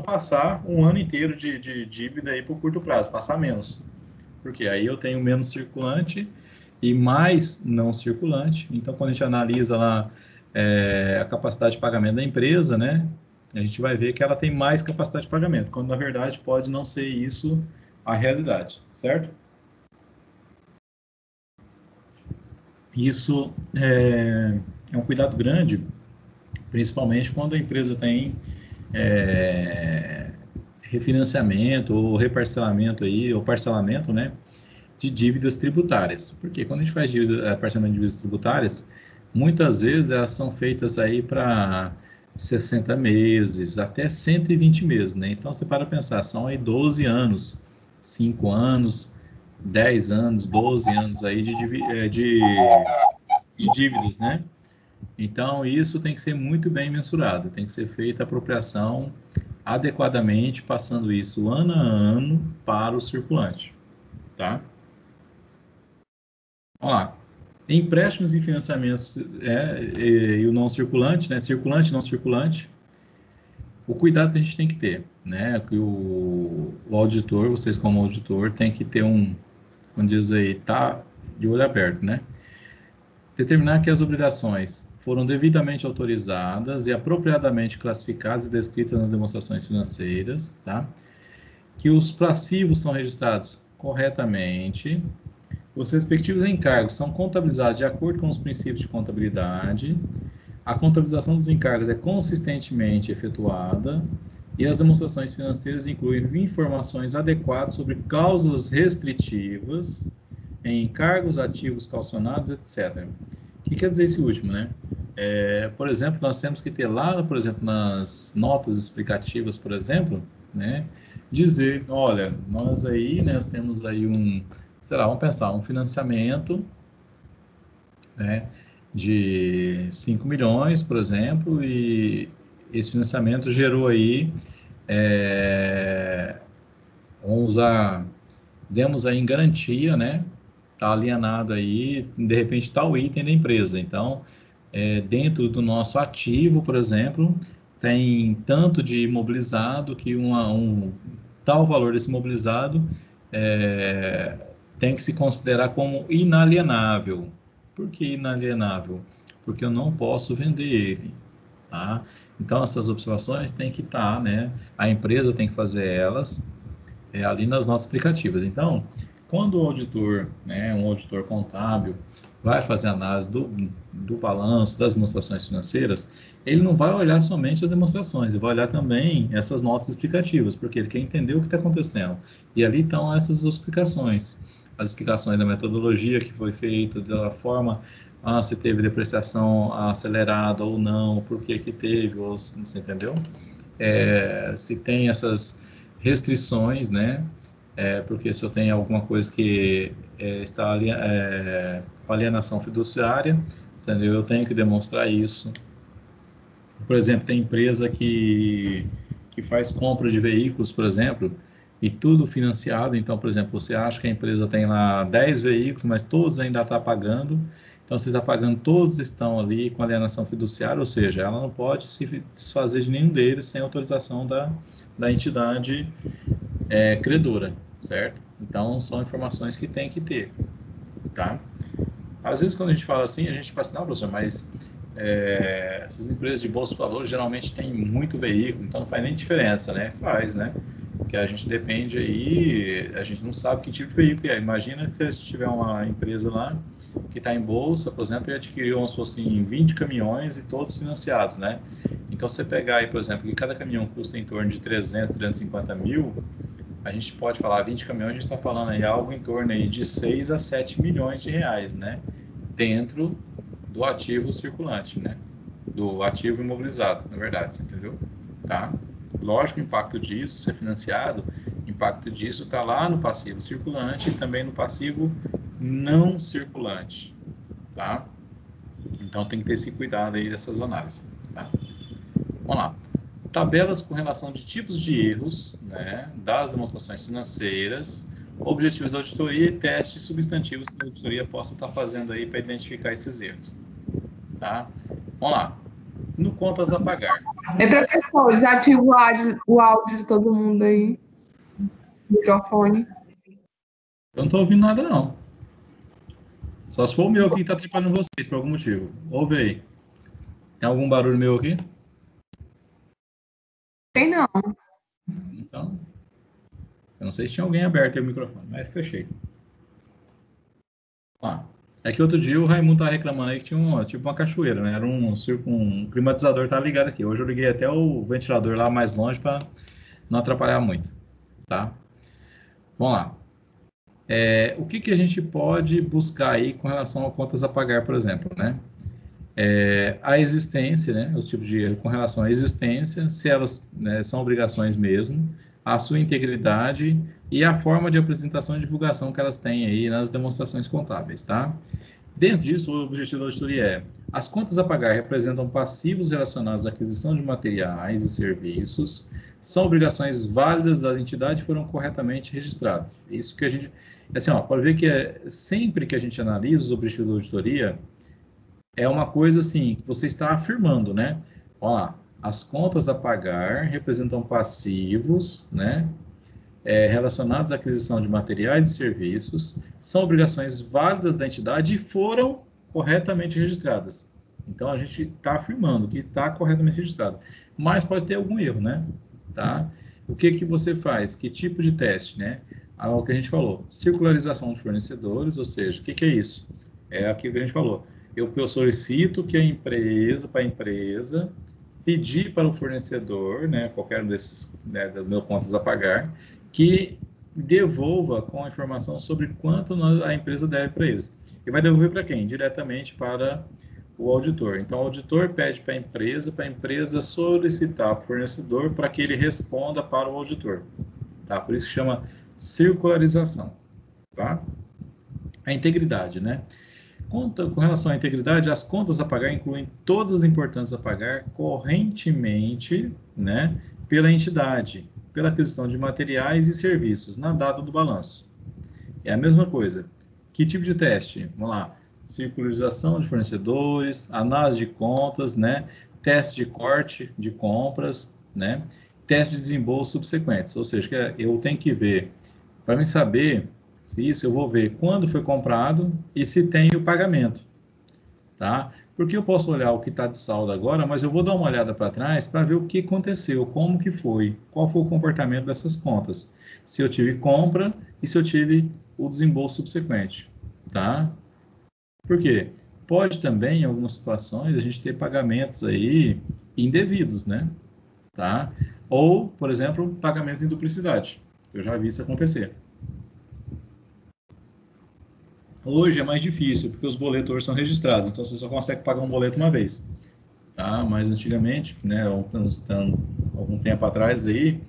passar 1 ano inteiro de dívida aí para o curto prazo, passar menos. Porque aí eu tenho menos circulante e mais não circulante. Então, quando a gente analisa lá a capacidade de pagamento da empresa, né, a gente vai ver que ela tem mais capacidade de pagamento, quando na verdade pode não ser isso a realidade, certo? Isso é um cuidado grande, principalmente quando a empresa tem refinanciamento ou reparcelamento aí, ou parcelamento, né, de dívidas tributárias. Porque quando a gente faz parcelamento de dívidas tributárias, muitas vezes elas são feitas aí para 60 meses, até 120 meses, né? Então, você para pensar, são aí 12 anos, 5 anos, 10 anos, 12 anos aí de dívidas, né? Então, isso tem que ser muito bem mensurado, tem que ser feita a apropriação adequadamente, passando isso ano a ano para o circulante, tá? Vamos lá. Empréstimos e financiamentos e o não circulante, né? Circulante e não circulante. O cuidado que a gente tem que ter, né? Que o auditor, vocês como auditor, tem que ter como diz aí, tá de olho aberto, né? Determinar que as obrigações foram devidamente autorizadas e apropriadamente classificadas e descritas nas demonstrações financeiras, tá? Que os passivos são registrados corretamente, os respectivos encargos são contabilizados de acordo com os princípios de contabilidade, a contabilização dos encargos é consistentemente efetuada e as demonstrações financeiras incluem informações adequadas sobre cláusulas restritivas em encargos, ativos calcionados, etc. O que quer dizer esse último, né? Por exemplo, nós temos que ter lá, por exemplo, nas notas explicativas, por exemplo, né, dizer, olha, nós aí, né, temos aí sei lá, vamos pensar, um financiamento, né, de 5 milhões, por exemplo, e esse financiamento gerou aí, demos aí em garantia, né, está alienado aí, de repente, tal item da empresa. Então, dentro do nosso ativo, por exemplo, tem tanto de imobilizado que tal valor desse imobilizado tem que se considerar como inalienável. Por que inalienável? Porque eu não posso vender ele, tá? Então, essas observações têm que estar, né? A empresa tem que fazer elas ali nas notas explicativas. Então, quando o auditor, né, um auditor contábil, vai fazer análise do balanço, das demonstrações financeiras, ele não vai olhar somente as demonstrações, ele vai olhar também essas notas explicativas, porque ele quer entender o que está acontecendo. E ali estão essas explicações. As explicações da metodologia que foi feita, da forma, se teve depreciação acelerada ou não, por que teve, ou você entendeu? Se tem essas restrições, né? Porque se eu tenho alguma coisa que está alienação fiduciária, entendeu? Eu tenho que demonstrar isso. Por exemplo, tem empresa que faz compra de veículos, por exemplo, e tudo financiado. Então, por exemplo, você acha que a empresa tem lá 10 veículos, mas todos ainda está pagando. Então, você está pagando, todos estão ali com alienação fiduciária, ou seja, ela não pode se desfazer de nenhum deles sem autorização da entidade credora, certo? Então, são informações que tem que ter, tá? Às vezes, quando a gente fala assim, a gente fala assim, não, professor, mas essas empresas de bolsa de valores geralmente têm muito veículo, então não faz nem diferença, né? Faz, né? Porque a gente depende aí, a gente não sabe que tipo de veículo é. Imagina que você tiver uma empresa lá que está em bolsa, por exemplo, e adquiriu, vamos supor assim, 20 caminhões e todos financiados, né? Então, você pegar aí, por exemplo, que cada caminhão custa em torno de 300, 350 mil, a gente pode falar 20 caminhões, a gente está falando aí algo em torno aí de 6 a 7 milhões de reais, né? Dentro do ativo circulante, né? Do ativo imobilizado, na verdade, você entendeu? Tá? Lógico, o impacto disso, ser financiado, o impacto disso está lá no passivo circulante e também no passivo não circulante, tá? Então, tem que ter esse cuidado aí dessas análises, tá? Vamos lá. Tabelas com relação de tipos de erros, né, das demonstrações financeiras, objetivos da auditoria e testes substantivos que a auditoria possa estar fazendo aí para identificar esses erros, tá? Vamos lá. No contas a pagar. Professor, desativa o áudio de todo mundo aí. Microfone. Eu não estou ouvindo nada, não. Só se for o meu que está atrapalhando vocês por algum motivo. Ouve aí. Tem algum barulho meu aqui? Tem não. Então, eu não sei se tinha alguém aberto aí o microfone, mas fechei. É que outro dia o Raimundo estava reclamando aí que tinha tipo uma cachoeira, né? Era um climatizador que estava ligado aqui. Hoje eu liguei até o ventilador lá mais longe para não atrapalhar muito, tá? Vamos lá. O que a gente pode buscar aí com relação a contas a pagar, por exemplo, né? A existência, né? Os tipos de erro com relação à existência, se elas, né, são obrigações mesmo, a sua integridade e a forma de apresentação e divulgação que elas têm aí nas demonstrações contábeis, tá? Dentro disso, o objetivo da auditoria é: as contas a pagar representam passivos relacionados à aquisição de materiais e serviços, são obrigações válidas da entidade e foram corretamente registradas. Isso que a gente, assim, ó, pode ver que sempre que a gente analisa os objetivos da auditoria, é uma coisa assim, que você está afirmando, né? Ó, as contas a pagar representam passivos, né? Relacionados à aquisição de materiais e serviços, são obrigações válidas da entidade e foram corretamente registradas. Então, a gente está afirmando que está corretamente registrado. Mas pode ter algum erro, né? Tá? O que que você faz? Que tipo de teste, né? O que a gente falou, circularização de fornecedores, ou seja, o que que é isso? É aquilo que a gente falou. Eu solicito que para a empresa, pedir para o fornecedor, né, qualquer um desses, né, das meus contas a pagar, que devolva com a informação sobre quanto a empresa deve para eles. E vai devolver para quem? Diretamente para o auditor. Então, o auditor pede para a empresa solicitar para o fornecedor para que ele responda para o auditor. Tá? Por isso que chama circularização. Tá? A integridade, né? Com relação à integridade, as contas a pagar incluem todas as importâncias a pagar correntemente, né, pela entidade, pela aquisição de materiais e serviços na data do balanço. É a mesma coisa. Que tipo de teste? Vamos lá. Circularização de fornecedores, análise de contas, né, teste de corte de compras, né, teste de desembolso subsequentes. Ou seja, eu tenho que ver, para mim saber se isso, eu vou ver quando foi comprado e se tem o pagamento, tá? Porque eu posso olhar o que está de saldo agora, mas eu vou dar uma olhada para trás para ver o que aconteceu, como que foi, qual foi o comportamento dessas contas. Se eu tive compra e se eu tive o desembolso subsequente, tá? Por quê? Pode também, em algumas situações, a gente ter pagamentos aí indevidos, né? Tá? Ou, por exemplo, pagamentos em duplicidade. Eu já vi isso acontecer. Hoje é mais difícil, porque os boletos hoje são registrados, então você só consegue pagar um boleto uma vez. Tá? Mas antigamente, né, algum tempo atrás aí,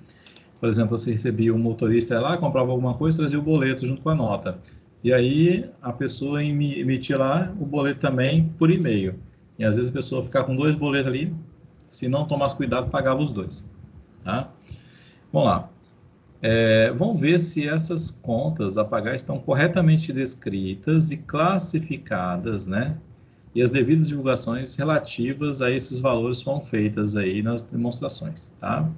por exemplo, você recebia um motorista lá, comprava alguma coisa, trazia o boleto junto com a nota. E aí a pessoa emitia lá o boleto também por e-mail. E às vezes a pessoa ficava com 2 boletos ali, se não tomasse cuidado, pagava os 2. Tá? Vamos lá. Vamos ver se essas contas a pagar estão corretamente descritas e classificadas, né? E as devidas divulgações relativas a esses valores foram feitas aí nas demonstrações, tá?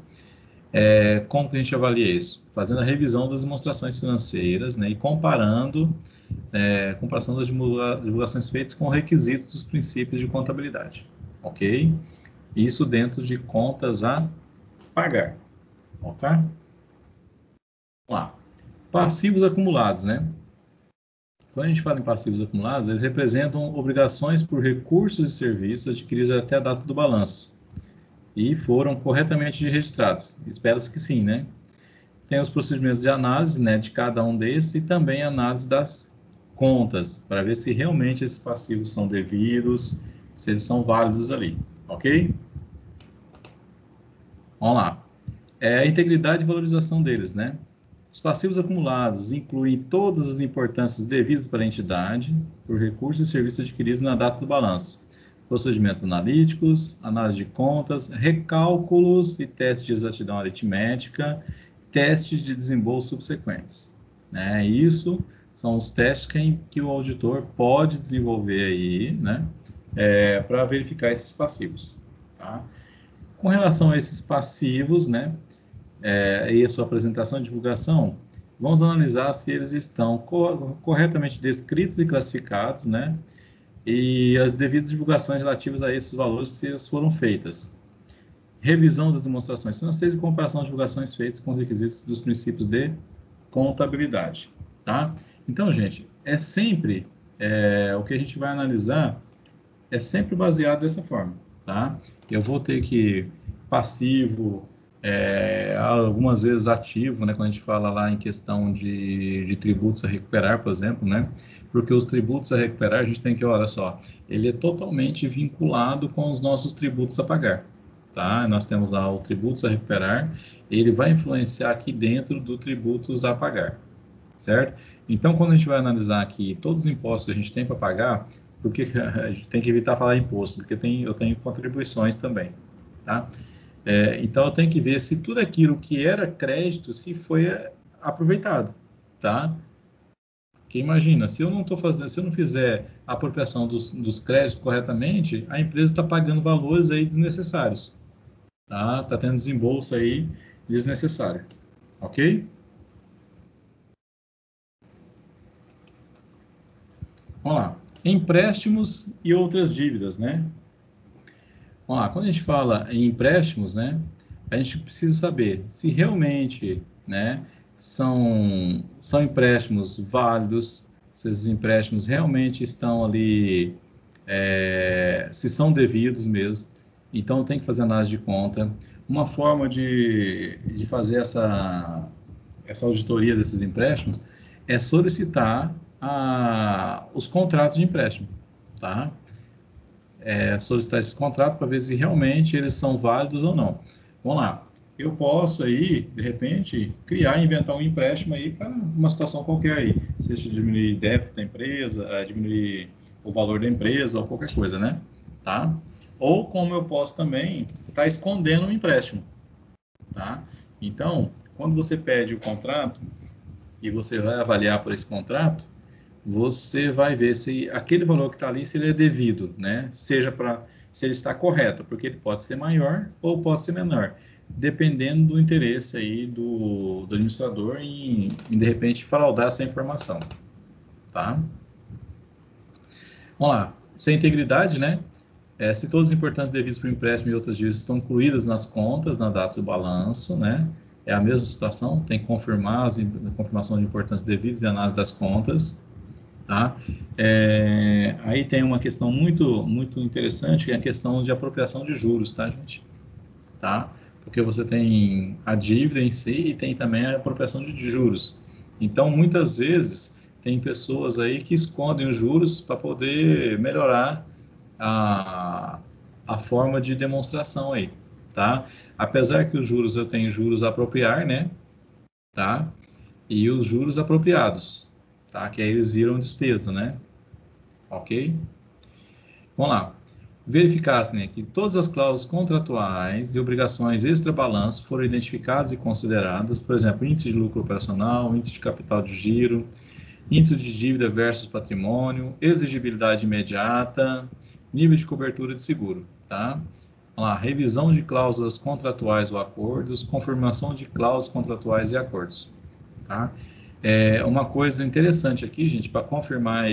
Como que a gente avalia isso? Fazendo a revisão das demonstrações financeiras, né? E comparando, comparação das divulgações feitas com requisitos dos princípios de contabilidade, ok? Isso dentro de contas a pagar, ok? Vamos lá. Passivos acumulados, né? Quando a gente fala em passivos acumulados, eles representam obrigações por recursos e serviços adquiridos até a data do balanço e foram corretamente registrados. Espero-se que sim, né? Tem os procedimentos de análise, né, de cada um desses e também análise das contas, para ver se realmente esses passivos são devidos, se eles são válidos ali, ok? Vamos lá. A integridade e valorização deles, né? Os passivos acumulados incluem todas as importâncias devidas para a entidade por recursos e serviços adquiridos na data do balanço, procedimentos analíticos, análise de contas, recálculos e testes de exatidão aritmética, testes de desembolso subsequentes. Né? Isso são os testes que o auditor pode desenvolver aí, né? Para verificar esses passivos. Tá? Com relação a esses passivos, né? E a sua apresentação e divulgação, vamos analisar se eles estão corretamente descritos e classificados, né? E as devidas divulgações relativas a esses valores, se elas foram feitas. Revisão das demonstrações financeiras e comparação de divulgações feitas com os requisitos dos princípios de contabilidade, tá? Então, gente, sempre o que a gente vai analisar é sempre baseado dessa forma, tá? Eu vou ter que passivo, algumas vezes ativo, né, quando a gente fala lá em questão de tributos a recuperar, por exemplo, né, porque os tributos a recuperar, a gente tem que, olha só, ele é totalmente vinculado com os nossos tributos a pagar, tá? Nós temos lá o tributos a recuperar, ele vai influenciar aqui dentro do tributos a pagar, certo? Então, quando a gente vai analisar aqui todos os impostos que a gente tem para pagar, porque a gente tem que evitar falar imposto, porque eu tenho contribuições também, tá? Então, eu tenho que ver se tudo aquilo que era crédito, se foi aproveitado, tá? Porque imagina, se eu não estou fazendo, se eu não fizer a apropriação dos créditos corretamente, a empresa está pagando valores aí desnecessários, tá? Está tendo desembolso aí desnecessário, ok? Vamos lá. Empréstimos e outras dívidas, né? Vamos lá. Quando a gente fala em empréstimos, né? A gente precisa saber se realmente, né? São empréstimos válidos, se esses empréstimos realmente estão ali, se são devidos mesmo. Então, tem que fazer análise de conta. Uma forma de fazer essa auditoria desses empréstimos é solicitar os contratos de empréstimo, tá? Solicitar esses contratos para ver se realmente eles são válidos ou não. Vamos lá. Eu posso aí, de repente, inventar um empréstimo aí para uma situação qualquer aí, seja diminuir débito da empresa, diminuir o valor da empresa ou qualquer coisa, né? Tá? Ou como eu posso também estar escondendo um empréstimo, tá? Então, quando você pede o contrato e você vai avaliar por esse contrato, você vai ver se aquele valor que está ali, se ele é devido, né? Se ele está correto, porque ele pode ser maior ou pode ser menor, dependendo do interesse aí do administrador em, de repente, fraudar essa informação, tá? Vamos lá. Sem integridade, né? Se todas as importâncias devidas para o empréstimo e outras dívidas estão incluídas nas contas, na data do balanço, né? É a mesma situação, tem que confirmar a confirmação de importâncias devidas e análise das contas, tá? Aí tem uma questão muito, muito interessante, que é a questão de apropriação de juros, tá, gente? Tá? Porque você tem a dívida em si e tem também a apropriação de juros. Então, muitas vezes, tem pessoas aí que escondem os juros para poder melhorar a forma de demonstração aí, tá? Apesar que os juros, eu tenho juros a apropriar, né? Tá? E os juros apropriados, tá? Que aí eles viram despesa, né? Ok? Vamos lá. Verificar-se, né, que todas as cláusulas contratuais e obrigações extra-balanço foram identificadas e consideradas, por exemplo, índice de lucro operacional, índice de capital de giro, índice de dívida versus patrimônio, exigibilidade imediata, nível de cobertura de seguro, tá? Vamos lá, revisão de cláusulas contratuais ou acordos, confirmação de cláusulas contratuais e acordos, tá? Uma coisa interessante aqui, gente, para confirmar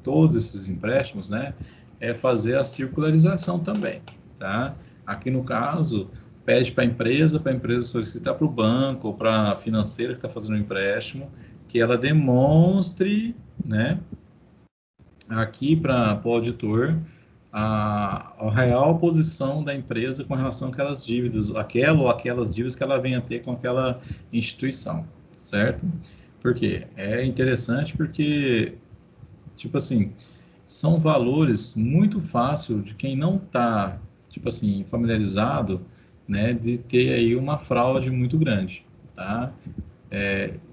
todos esses empréstimos, né, é fazer a circularização também, tá? Aqui no caso, pede para a empresa solicitar para o banco ou para a financeira que está fazendo o empréstimo, que ela demonstre, né, aqui para o auditor, a real posição da empresa com relação àquelas dívidas, aquela ou aquelas dívidas que ela venha a ter com aquela instituição, certo? Por quê? É interessante porque, tipo assim, são valores muito fácil de quem não está, tipo assim, familiarizado, né, de ter aí uma fraude muito grande, tá?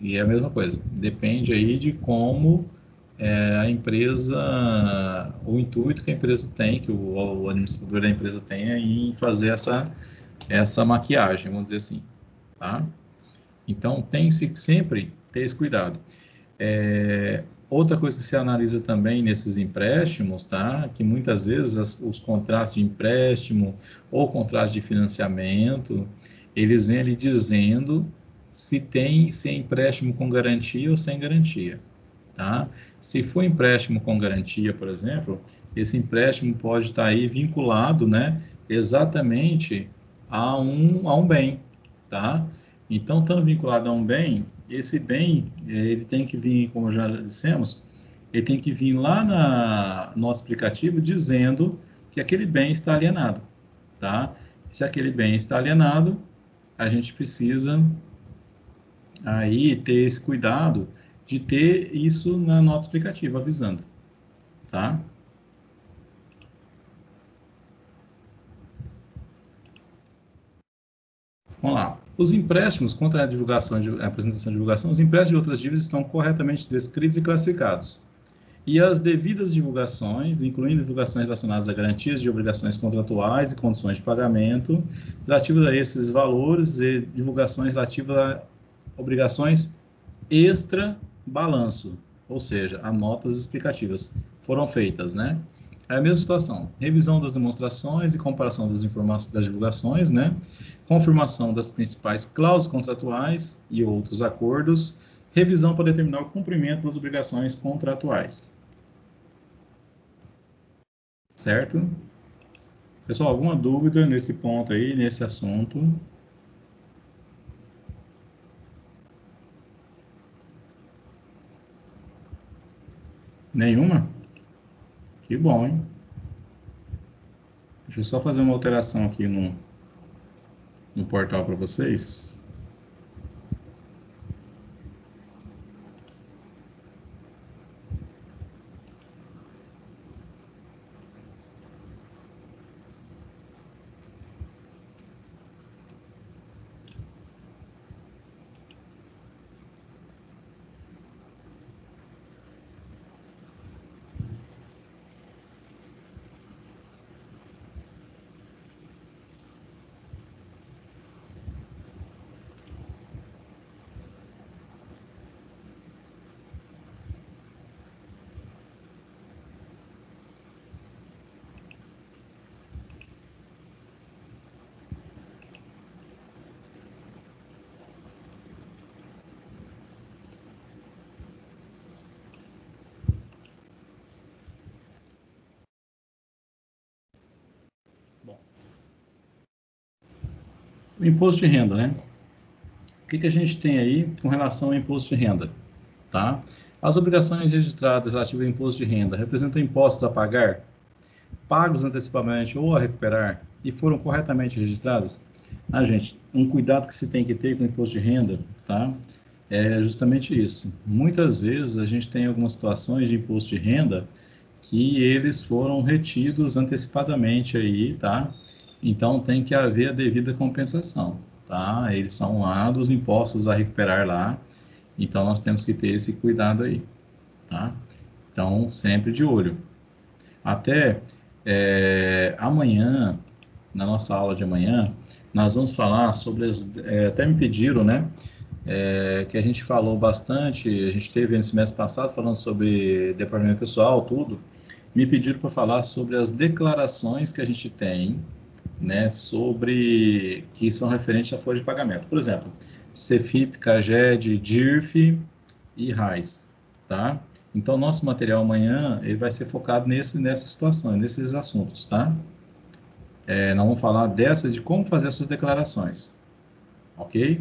E é a mesma coisa, depende aí de como a empresa, o intuito que a empresa tem, que o administrador da empresa tem em fazer essa maquiagem, vamos dizer assim, tá? Então, tem-se sempre ter esse cuidado. Outra coisa que se analisa também nesses empréstimos, tá? Que muitas vezes os contratos de empréstimo ou contratos de financiamento, eles vêm ali dizendo se é empréstimo com garantia ou sem garantia, tá? Se for empréstimo com garantia, por exemplo, esse empréstimo pode estar aí vinculado, né, exatamente a um bem, tá? Então, estando vinculado a um bem, esse bem, ele tem que vir, como já dissemos, ele tem que vir lá na nota explicativa dizendo que aquele bem está alienado, tá? Se aquele bem está alienado, a gente precisa aí ter esse cuidado de ter isso na nota explicativa, avisando, tá? Os empréstimos, contra a divulgação, a apresentação e divulgação, os empréstimos de outras dívidas estão corretamente descritos e classificados. E as devidas divulgações, incluindo divulgações relacionadas a garantias de obrigações contratuais e condições de pagamento, relativas a esses valores e divulgações relativas a obrigações extra-balanço, ou seja, a notas explicativas, foram feitas, né? É a mesma situação. Revisão das demonstrações e comparação das informações das divulgações, né? Confirmação das principais cláusulas contratuais e outros acordos. Revisão para determinar o cumprimento das obrigações contratuais. Certo? Pessoal, alguma dúvida nesse ponto aí, nesse assunto? Nenhuma? Que bom, hein? Deixa eu só fazer uma alteração aqui no portal para vocês. O imposto de renda, né? O que a gente tem aí com relação ao imposto de renda? Tá? As obrigações registradas relativas ao imposto de renda representam impostos a pagar, pagos antecipadamente ou a recuperar e foram corretamente registradas? Gente, um cuidado que se tem que ter com o imposto de renda, tá? É justamente isso. Muitas vezes a gente tem algumas situações de imposto de renda que eles foram retidos antecipadamente aí, tá? Então tem que haver a devida compensação, tá? Eles são lá dos impostos a recuperar lá, então nós temos que ter esse cuidado aí, tá? Então sempre de olho. Até amanhã, na nossa aula de amanhã, nós vamos falar sobre até me pediram, né? Que a gente falou bastante, a gente teve no semestre passado falando sobre departamento pessoal, tudo. Me pediram para falar sobre as declarações que a gente tem, né, sobre que são referentes à folha de pagamento. Por exemplo, CEFIP, CAGED, DIRF e RAIS, tá? Então, nosso material amanhã ele vai ser focado nessa situação, nesses assuntos, tá? Nós vamos falar de como fazer essas declarações, ok?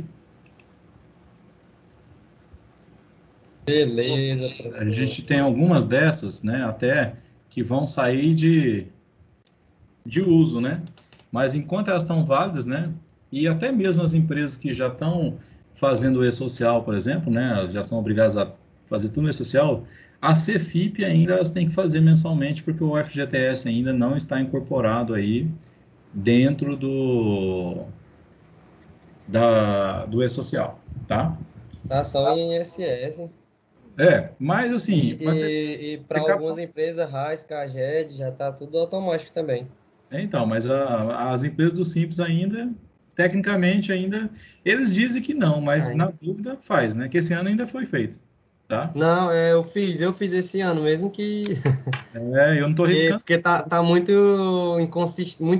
Beleza, professor. A gente tem algumas dessas, né, até que vão sair de uso, né? Mas enquanto elas estão válidas, né? E até mesmo as empresas que já estão fazendo o e-social, por exemplo, né? Já são obrigadas a fazer tudo no e-social, a CEFIP ainda elas têm que fazer mensalmente, porque o FGTS ainda não está incorporado aí dentro do e-social, tá? Tá só em INSS. Mas assim... E para algumas empresas, RAIS, CAGED, já tá tudo automático também. Então, mas as empresas do Simples ainda, tecnicamente ainda, eles dizem que não, mas na dúvida faz, né? Que esse ano ainda foi feito, tá? Não, eu fiz esse ano, mesmo que... eu não tô arriscando. Porque tá muita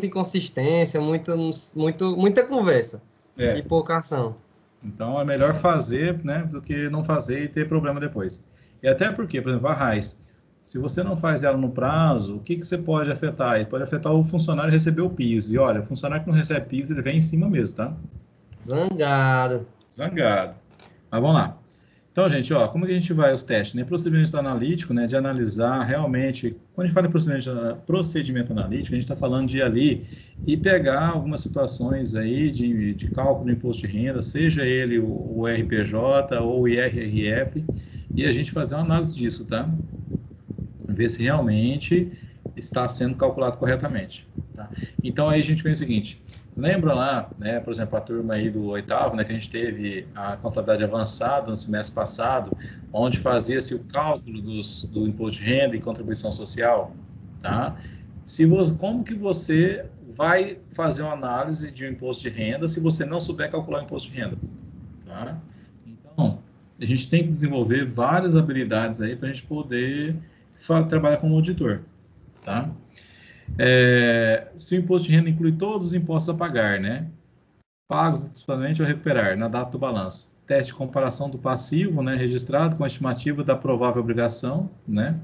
inconsistência, muita conversa e pouca ação. Então, é melhor fazer, né, do que não fazer e ter problema depois. E até porque, por exemplo, a RAIS, se você não faz ela no prazo, o que você pode afetar? Ele pode afetar o funcionário receber o PIS. E olha, o funcionário que não recebe PIS, ele vem em cima mesmo, tá? Zangado. Mas vamos lá. Então, gente, como que a gente vai aos testes? Né? Procedimento analítico, né, de analisar realmente... Quando a gente fala em procedimento analítico, a gente está falando de ir ali e pegar algumas situações aí de cálculo do imposto de renda, seja ele o RPJ ou o IRRF, e a gente fazer uma análise disso, tá? Ver se realmente está sendo calculado corretamente. Tá? Então, aí a gente vê o seguinte, Lembra lá, né, por exemplo, a turma aí do 8º, né, que a gente teve a contabilidade avançada no semestre passado, onde fazia-se o cálculo do imposto de renda e contribuição social, tá? Como que você vai fazer uma análise de um imposto de renda se você não souber calcular o imposto de renda, tá? Então, a gente tem que desenvolver várias habilidades aí para a gente poder trabalhar como auditor, tá? Se o imposto de renda inclui todos os impostos a pagar, né? Pagos antecipadamente ou recuperar na data do balanço. Teste de comparação do passivo, né, registrado com a estimativa da provável obrigação, né?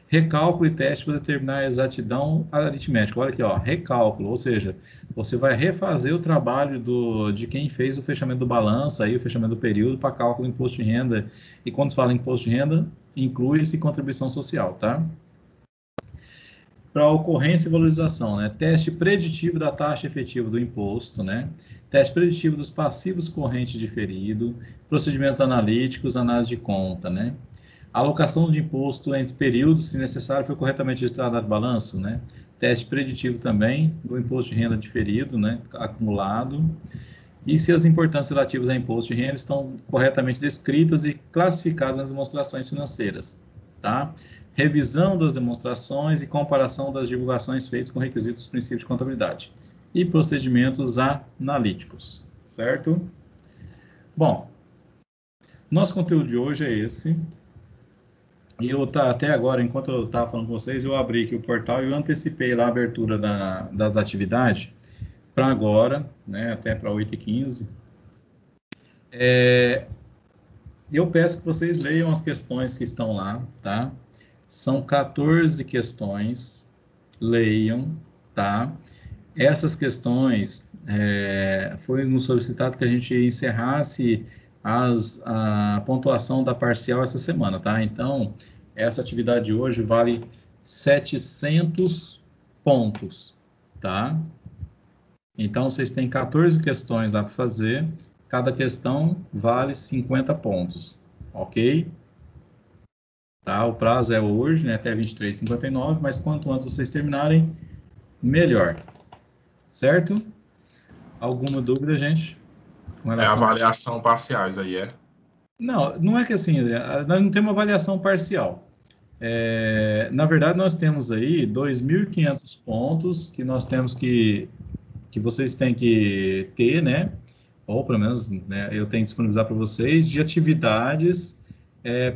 Recálculo e teste para determinar a exatidão aritmética. Olha aqui, ó, recálculo, ou seja, você vai refazer o trabalho de quem fez o fechamento do balanço, aí o fechamento do período para cálculo do imposto de renda. E quando se fala em imposto de renda, inclui-se contribuição social, tá? Para ocorrência e valorização, né? Teste preditivo da taxa efetiva do imposto, né? Teste preditivo dos passivos correntes diferido, procedimentos analíticos, análise de conta, né? Alocação de imposto entre períodos, se necessário, foi corretamente registrado no balanço, né? Teste preditivo também do imposto de renda diferido, né? Acumulado. E se as importâncias relativas a imposto de renda estão corretamente descritas e classificadas nas demonstrações financeiras, tá? Revisão das demonstrações e comparação das divulgações feitas com requisitos dos princípios de contabilidade. E procedimentos analíticos, certo? Bom, nosso conteúdo de hoje é esse. E até agora, enquanto eu estava falando com vocês, eu abri aqui o portal e eu antecipei lá a abertura das atividades para agora, né, até para 8h15. Eu peço que vocês leiam as questões que estão lá, tá? São 14 questões, leiam, tá? Essas questões, foi nos solicitado que a gente encerrasse a pontuação da parcial essa semana, tá? Então, essa atividade de hoje vale 700 pontos, tá? Então, vocês têm 14 questões lá para fazer, cada questão vale 50 pontos, ok? Tá? O prazo é hoje, né, até 23h59, mas quanto antes vocês terminarem, melhor. Certo? Alguma dúvida, gente? Com É avaliação parciais aí, é? Não, não é que assim, nós não temos avaliação parcial. Na verdade, nós temos aí 2.500 pontos que nós temos que vocês têm que ter, né? Ou pelo menos, né, eu tenho que disponibilizar para vocês de atividades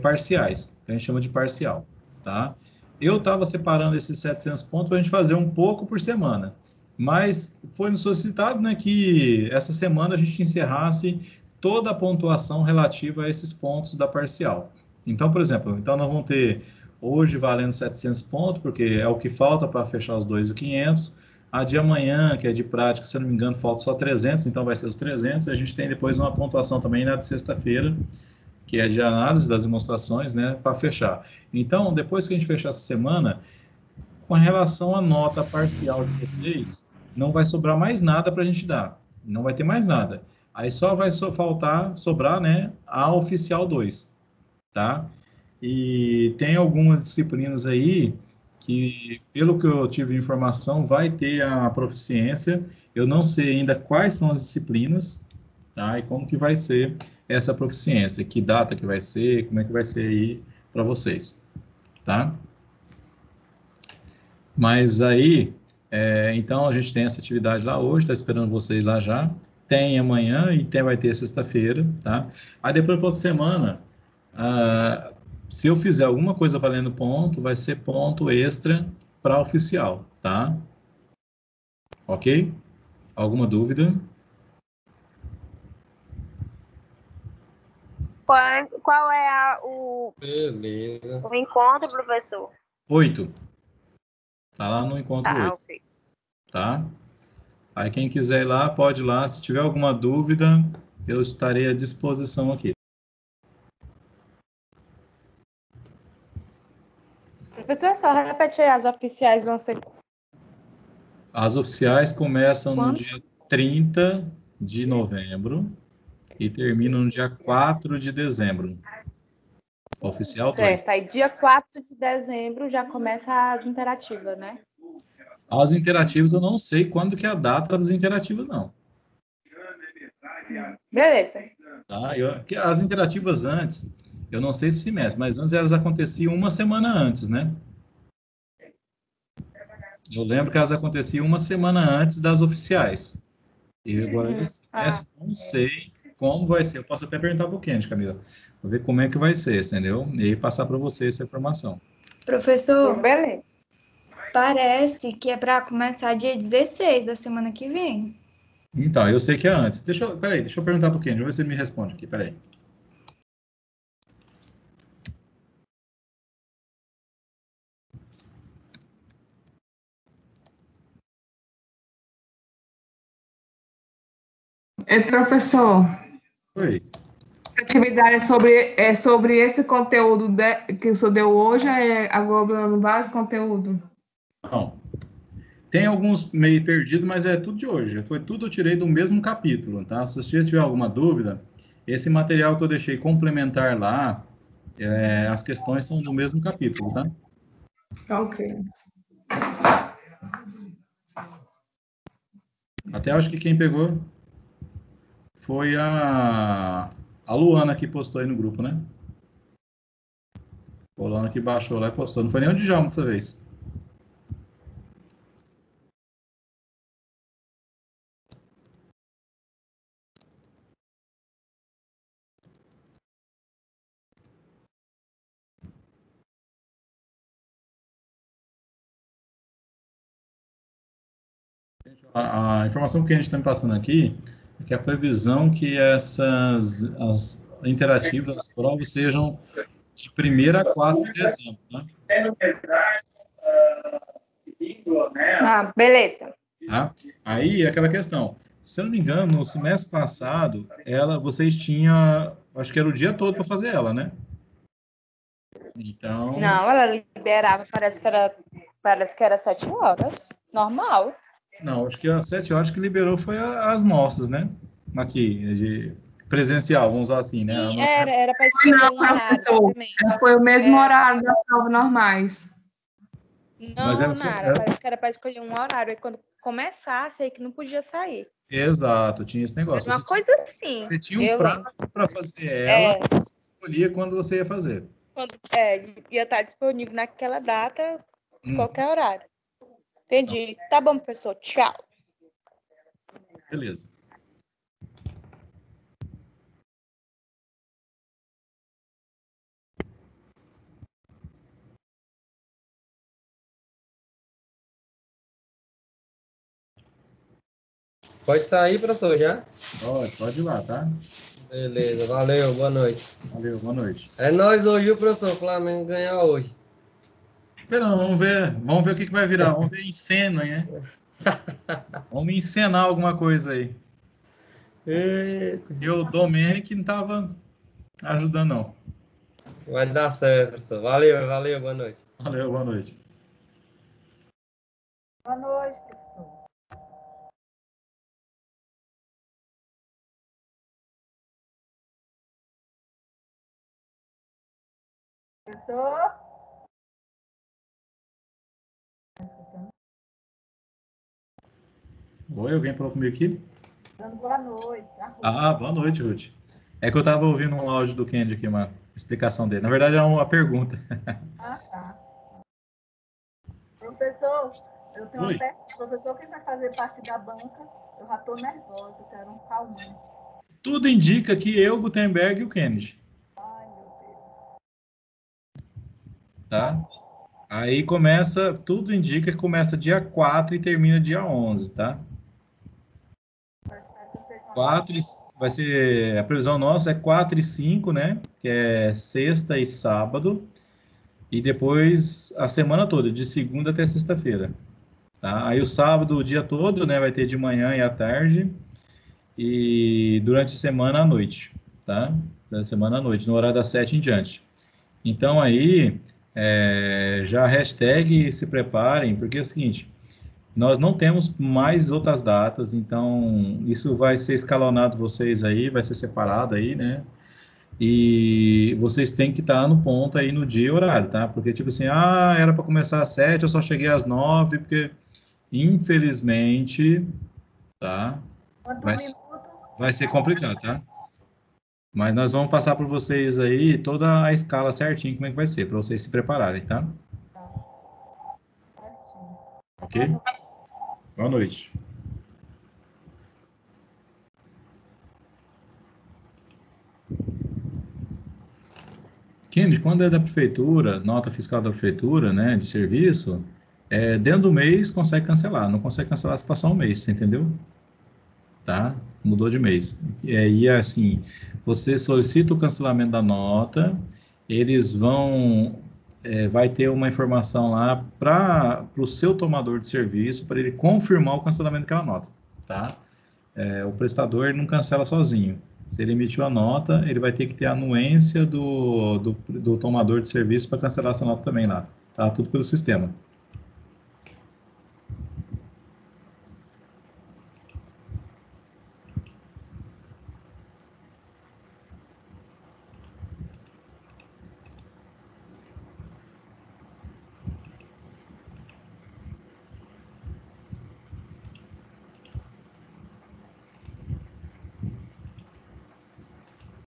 parciais, que a gente chama de parcial, tá? Eu estava separando esses 700 pontos para a gente fazer um pouco por semana, mas foi nos solicitado, né, que essa semana a gente encerrasse toda a pontuação relativa a esses pontos da parcial. Então, por exemplo, nós vamos ter hoje valendo 700 pontos, porque é o que falta para fechar os 2.500. A de amanhã, que é de prática, se eu não me engano, falta só 300, então vai ser os 300. A gente tem depois uma pontuação também na de sexta-feira, que é de análise das demonstrações, né, para fechar. Então, depois que a gente fechar essa semana, com relação à nota parcial de vocês, não vai sobrar mais nada para a gente dar. Não vai ter mais nada. Aí só vai sobrar, né, a oficial 2, tá? E tem algumas disciplinas aí que, pelo que eu tive de informação, vai ter a proficiência. Eu não sei ainda quais são as disciplinas, tá? E como que vai ser essa proficiência, que data que vai ser, como é que vai ser aí para vocês, tá? Mas aí, então a gente tem essa atividade lá hoje, está esperando vocês lá já. Tem amanhã e vai ter sexta-feira, tá? Aí depois da semana, se eu fizer alguma coisa valendo ponto, vai ser ponto extra para oficial, tá? Ok? Alguma dúvida? Qual é Beleza. o encontro, professor? 8. Tá lá no encontro 8, Ok. tá? Aí quem quiser ir lá, pode ir lá. Se tiver alguma dúvida, eu estarei à disposição aqui. Professor, só repete aí, as oficiais vão ser... As oficiais começam no Quando? dia 30 de novembro e terminam no dia 4 de dezembro. Oficial 2. Certo, aí dia 4 de dezembro já começa as interativas, né? As interativas, eu não sei quando que é a data das interativas, não. Beleza. Tá? Que as interativas antes, eu não sei se semestre, mas antes elas aconteciam uma semana antes, né? Eu lembro que elas aconteciam uma semana antes das oficiais. E agora esse semestre, não sei como vai ser. Eu posso até perguntar para o Kennedy, Camila. Vou ver como é que vai ser, entendeu? E aí passar para você essa informação. Professor, Beleza. parece que é para começar dia 16 da semana que vem. Então, eu sei que é antes. Peraí, deixa eu perguntar para o Kennedy, vamos ver se ele me responde aqui, peraí. Professor, Oi. a atividade é sobre esse conteúdo que o senhor deu hoje, é aglomerando vários conteúdos? Não. Tem alguns meio perdidos, mas é tudo de hoje. Foi tudo eu tirei do mesmo capítulo, tá? Se você tiver alguma dúvida, esse material que eu deixei complementar lá, as questões são do mesmo capítulo, tá? Ok. Até acho que quem pegou foi a Luana que postou aí no grupo, né? A Luana que baixou lá e postou. Não foi nem o Djalma dessa vez. A informação que a gente está me passando aqui é que a previsão que as interativas, as provas sejam de 1º a 4 de dezembro, né? Beleza. Tá? Aí é aquela questão. Se eu não me engano, no semestre passado, vocês tinham, acho que era o dia todo para fazer ela, né? Então. Não, ela liberava, parece que era 7 horas. Normal. Não, acho que às 7 horas que liberou foi as nossas, né? Aqui, de presencial, vamos usar assim, né? Sim, era para escolher um horário, exatamente. Foi o mesmo horário das provas normais. Mas Não, Nara, parece que era para escolher um horário. E quando começasse, aí que não podia sair. Exato, tinha esse negócio. Uma coisa assim. Você tinha um prazo para fazer ela, você escolhia quando você ia fazer. Quando ia estar disponível naquela data, qualquer horário. Entendi. Tá bom, professor. Tchau. Beleza. Pode sair, professor, já? Pode ir lá, tá? Beleza, valeu, boa noite. Valeu, boa noite. É nóis hoje, o professor, o Flamengo ganhar hoje. Não, vamos ver o que vai virar. Vamos ver em cena, né? Vamos encenar alguma coisa aí. E o Domênico não estava ajudando, não. Vai dar certo, professor. Valeu, boa noite. Valeu, boa noite. Boa noite, professor. Professor? Oi, alguém falou comigo aqui? Boa noite. Boa noite, Ruth. É que eu estava ouvindo um áudio do Kendi aqui, uma explicação dele. Na verdade, é uma pergunta. Tá. Professor, eu tenho Oi. uma pergunta. Professor, quem vai fazer parte da banca? Eu já estou nervosa, eu quero um calmante. Tudo indica que eu, Gutenberg e o Kennedy. Ai, meu Deus. Tá? Aí tudo indica que começa dia 4 e termina dia 11, tá? 4 vai ser, a previsão nossa é 4 e 5, né? Que é sexta e sábado. E depois a semana toda, de segunda até sexta-feira. Tá? Aí o sábado, o dia todo, né? Vai ter de manhã e à tarde. E durante a semana à noite, tá? Da semana à noite, no horário das 7 em diante. Então aí, já hashtag se preparem, porque é o seguinte, nós não temos mais outras datas, então isso vai ser escalonado vocês aí, vai ser separado aí, né? E vocês têm que estar no ponto aí no dia e horário, tá? Porque tipo assim, era para começar às 7, eu só cheguei às 9, porque... infelizmente, tá? Quanto Vai, minuto? vai ser complicado, tá? Mas nós vamos passar para vocês aí toda a escala certinho, como é que vai ser, para vocês se prepararem, tá? Certinho. Ok? Boa noite. Kennedy, quando é da prefeitura, nota fiscal da prefeitura, né, de serviço, dentro do mês consegue cancelar, não consegue cancelar se passar um mês, você entendeu? Tá? Mudou de mês. E assim, você solicita o cancelamento da nota, eles vai ter uma informação lá para o seu tomador de serviço, para ele confirmar o cancelamento daquela nota, tá? O prestador ele não cancela sozinho. Se ele emitiu a nota, ele vai ter que ter a anuência do tomador de serviço para cancelar essa nota também lá, tá? Tudo pelo sistema.